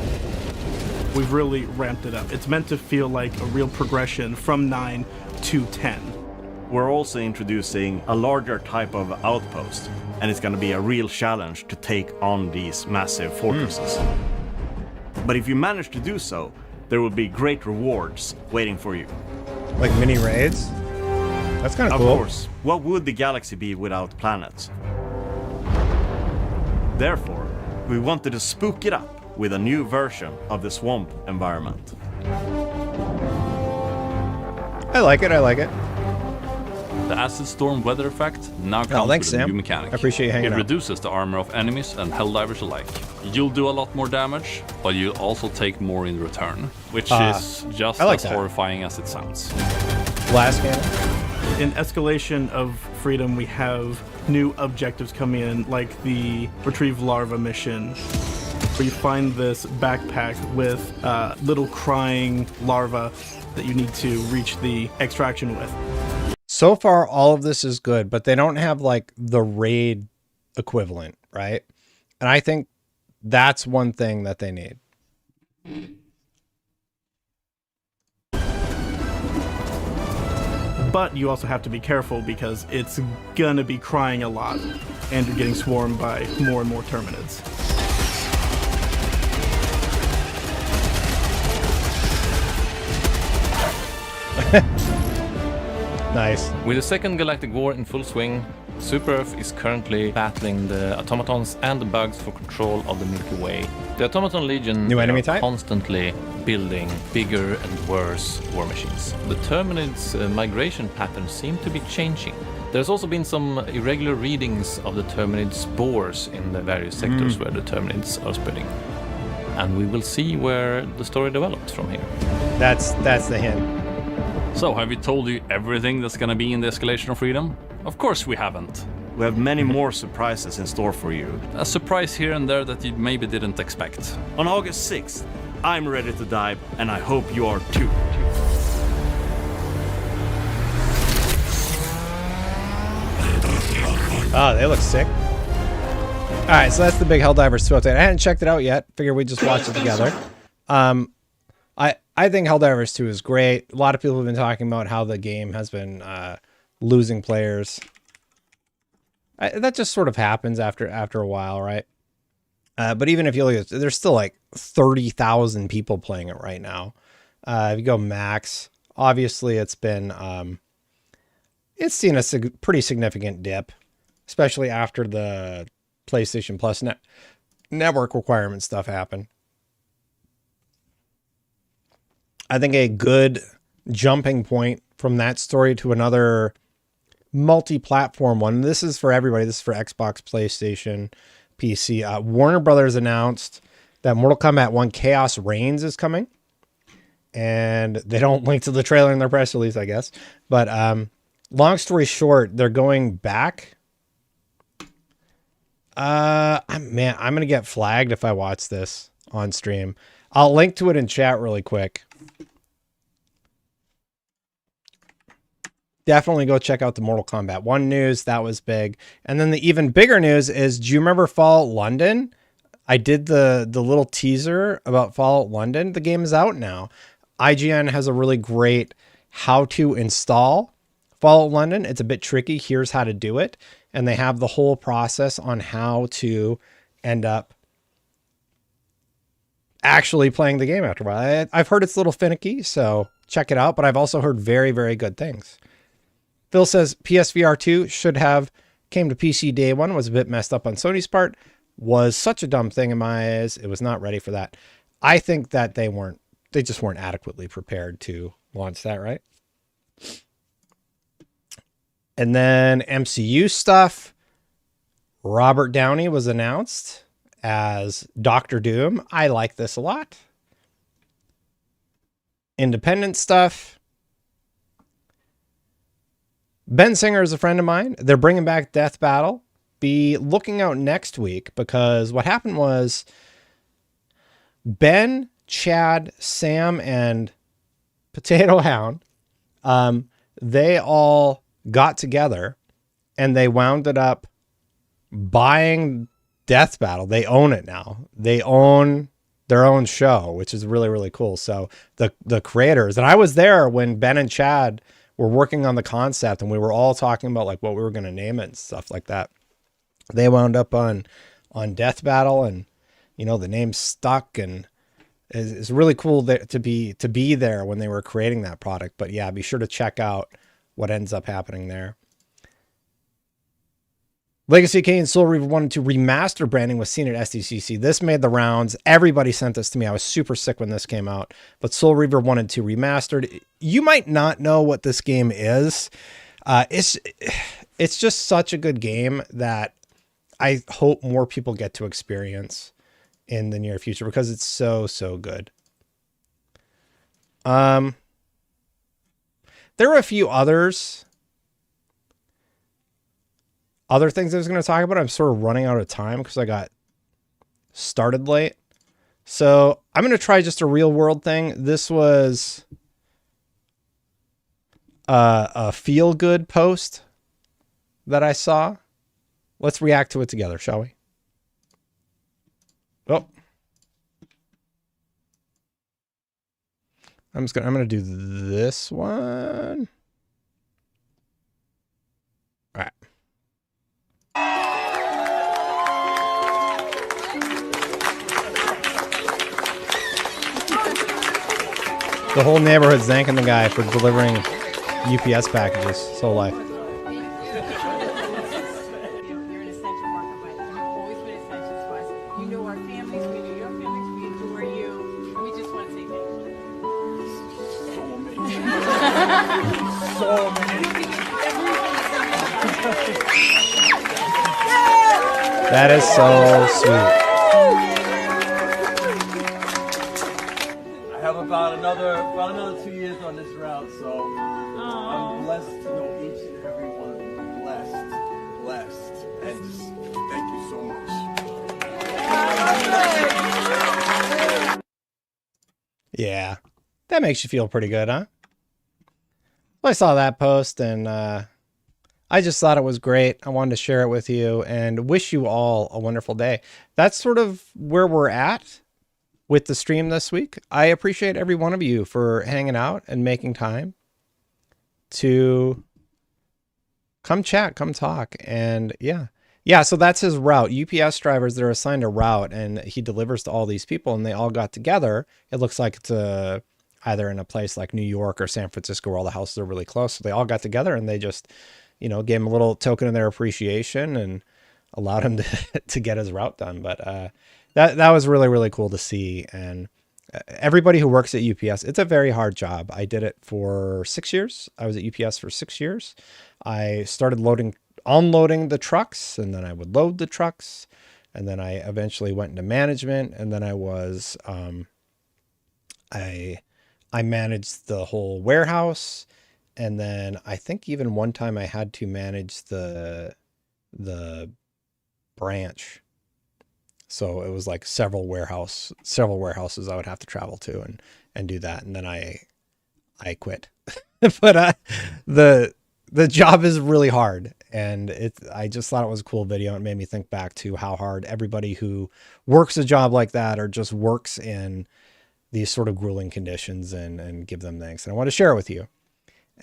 Speaker 11: We've really ramped it up. It's meant to feel like a real progression from 9 to 10.
Speaker 9: We're also introducing a larger type of outpost, and it's going to be a real challenge to take on these massive fortresses. But if you manage to do so, there will be great rewards waiting for you.
Speaker 1: Like mini raids? That's kind of
Speaker 9: Of
Speaker 1: cool.
Speaker 9: course, what would the galaxy be without planets? Therefore, we wanted to spook it up with a new version of the swamp environment.
Speaker 1: I like it. I like it.
Speaker 10: The acid storm weather effect now comes
Speaker 1: thanks,
Speaker 10: with a
Speaker 1: Sam.
Speaker 10: new mechanic.
Speaker 1: I appreciate you hanging
Speaker 10: It
Speaker 1: out.
Speaker 10: reduces the armor of enemies and helldivers alike. You'll do a lot more damage, but you'll also take more in return, which is just
Speaker 1: I like
Speaker 10: as
Speaker 1: that.
Speaker 10: horrifying as it sounds.
Speaker 1: Last game.
Speaker 11: In Escalation of Freedom, we have new objectives coming in, like the Retrieve Larva mission, where you find this backpack with little crying larvae that you need to reach the extraction with.
Speaker 1: So far, all of this is good, but they don't have like the raid equivalent, right? And I think that's one thing that they need.
Speaker 11: But you also have to be careful because it's gonna be crying a lot, and you're getting swarmed by more and more Terminids.
Speaker 1: Nice.
Speaker 12: With the Second Galactic War in full swing, Super Earth is currently battling the automatons and the bugs for control of the Milky Way. The Automaton Legion
Speaker 1: New enemy
Speaker 12: are
Speaker 1: type?
Speaker 12: constantly building bigger and worse war machines. The Terminids' migration patterns seem to be changing. There's also been some irregular readings of the Terminid spores in the various sectors where the Terminids are spreading. And we will see where the story develops from here.
Speaker 1: That's the hint.
Speaker 10: So, have we told you everything that's gonna be in the Escalation of Freedom? Of course we haven't.
Speaker 9: We have many more surprises in store for you.
Speaker 10: A surprise here and there that you maybe didn't expect.
Speaker 9: On August 6th, I'm ready to dive, and I hope you are too.
Speaker 1: Oh, they look sick. All right, so that's the big Helldivers 2 update. I hadn't checked it out yet. Figured we'd just watch it together. I think Helldivers 2 is great. A lot of people have been talking about how the game has been losing players. That just sort of happens after a while, right? But even if you look at it, there's still like 30,000 people playing it right now. If you go max, obviously it's been it's seen a pretty significant dip, especially after the PlayStation Plus network requirement stuff happened. I think a good jumping point from that story to another multi-platform one. This is for everybody. This is for Xbox, PlayStation, PC. Warner Brothers announced that Mortal Kombat 1 Chaos Reigns is coming. And they don't link to the trailer in their press release, I guess. But long story short, they're going back. I'm going to get flagged if I watch this on stream. I'll link to it in chat really quick. Definitely go check out the Mortal Kombat 1 news. That was big. And then the even bigger news is, do you remember Fallout London? I did the little teaser about Fallout London. The game is out now. IGN has a really great how to install Fallout London. It's a bit tricky. Here's how to do it. And they have the whole process on how to end up actually playing the game after a while. I've heard it's a little finicky, so check it out. But I've also heard very, very good things. Phil says PSVR 2 should have came to PC day one, was a bit messed up on Sony's part, was such a dumb thing in my eyes. It was not ready for that. I think that they just weren't adequately prepared to launch that, right? And then MCU stuff. Robert Downey was announced as Doctor Doom. I like this a lot. Independent stuff. Ben Singer is a friend of mine. They're bringing back Death Battle. Be looking out next week, because what happened was Ben, Chad, Sam, and Potato Hound, they all got together and they wound it up buying Death Battle. They own it now. They own their own show, which is really, really cool. So the creators, and I was there when Ben and Chad were working on the concept, and we were all talking about like what we were going to name it and stuff like that. They wound up on Death Battle, and you know, the name stuck, and it's really cool to be there when they were creating that product. But yeah, be sure to check out what ends up happening there. Legacy K and Soul Reaver wanted to remaster branding was seen at SDCC. This made the rounds. Everybody sent this to me. I was super sick when this came out, but Soul Reaver wanted to remastered. You might not know what this game is. It's just such a good game that I hope more people get to experience in the near future, because it's so, so good. There are a few other things I was going to talk about. I'm sort of running out of time because I got started late. So I'm going to try just a real world thing. This was a feel good post that I saw. Let's react to it together, shall we? Oh, I'm going to do this one. All right. The whole neighborhood's thanking the guy for delivering UPS packages. So life. That is so sweet.
Speaker 13: I have about another 2 years on this route, so I'm blessed to know each and every one. Blessed, and just thank you so much.
Speaker 1: Yeah, that makes you feel pretty good, huh? Well, I saw that post, and I just thought it was great. I wanted to share it with you and wish you all a wonderful day. That's sort of where we're at with the stream this week. I appreciate every one of you for hanging out and making time to come chat, come talk. And yeah, so that's his route. UPS drivers, they're assigned a route, and he delivers to all these people, and they all got together. It looks like it's either in a place like New York or San Francisco where all the houses are really close. So they all got together and they just, you know, gave him a little token of their appreciation and allowed him to get his route done. But that was really, really cool to see. And everybody who works at UPS, it's a very hard job. I did it for 6 years. I was at UPS for 6 years. I started unloading the trucks, and then I would load the trucks. And then I eventually went into management, and then I was, I managed the whole warehouse. And then I think even one time I had to manage the branch. So it was like several warehouses I would have to travel to and do that. And then I quit. But the job is really hard, and I just thought it was a cool video. It made me think back to how hard everybody who works a job like that or just works in these sort of grueling conditions, and give them thanks. And I want to share it with you.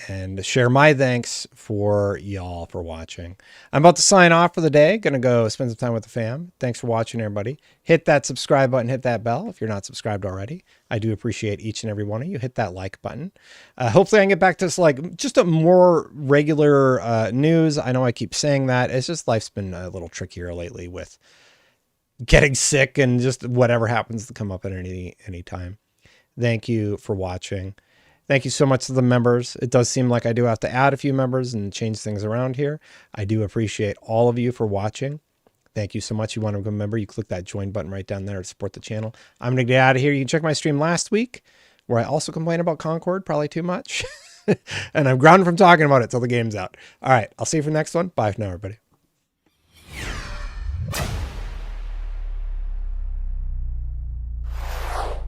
Speaker 1: and share my thanks for y'all for watching. I'm about to sign off for the day. Gonna go spend some time with the fam. Thanks for watching, everybody. Hit that subscribe button, hit that bell if you're not subscribed already. I do appreciate each and every one of you. Hit that like button. Hopefully I can get back to this, like, just a more regular news. I know I keep saying that. It's just life's been a little trickier lately with getting sick and just whatever happens to come up at any time. Thank you for watching. Thank you so much to the members. It does seem like I do have to add a few members and change things around here. I do appreciate all of you for watching. Thank you so much. You want to become a member, you click that join button right down there to support the channel. I'm going to get out of here. You can check my stream last week where I also complained about Concord, probably too much. And I'm grounded from talking about it till the game's out. All right. I'll see you for the next one. Bye for now, everybody.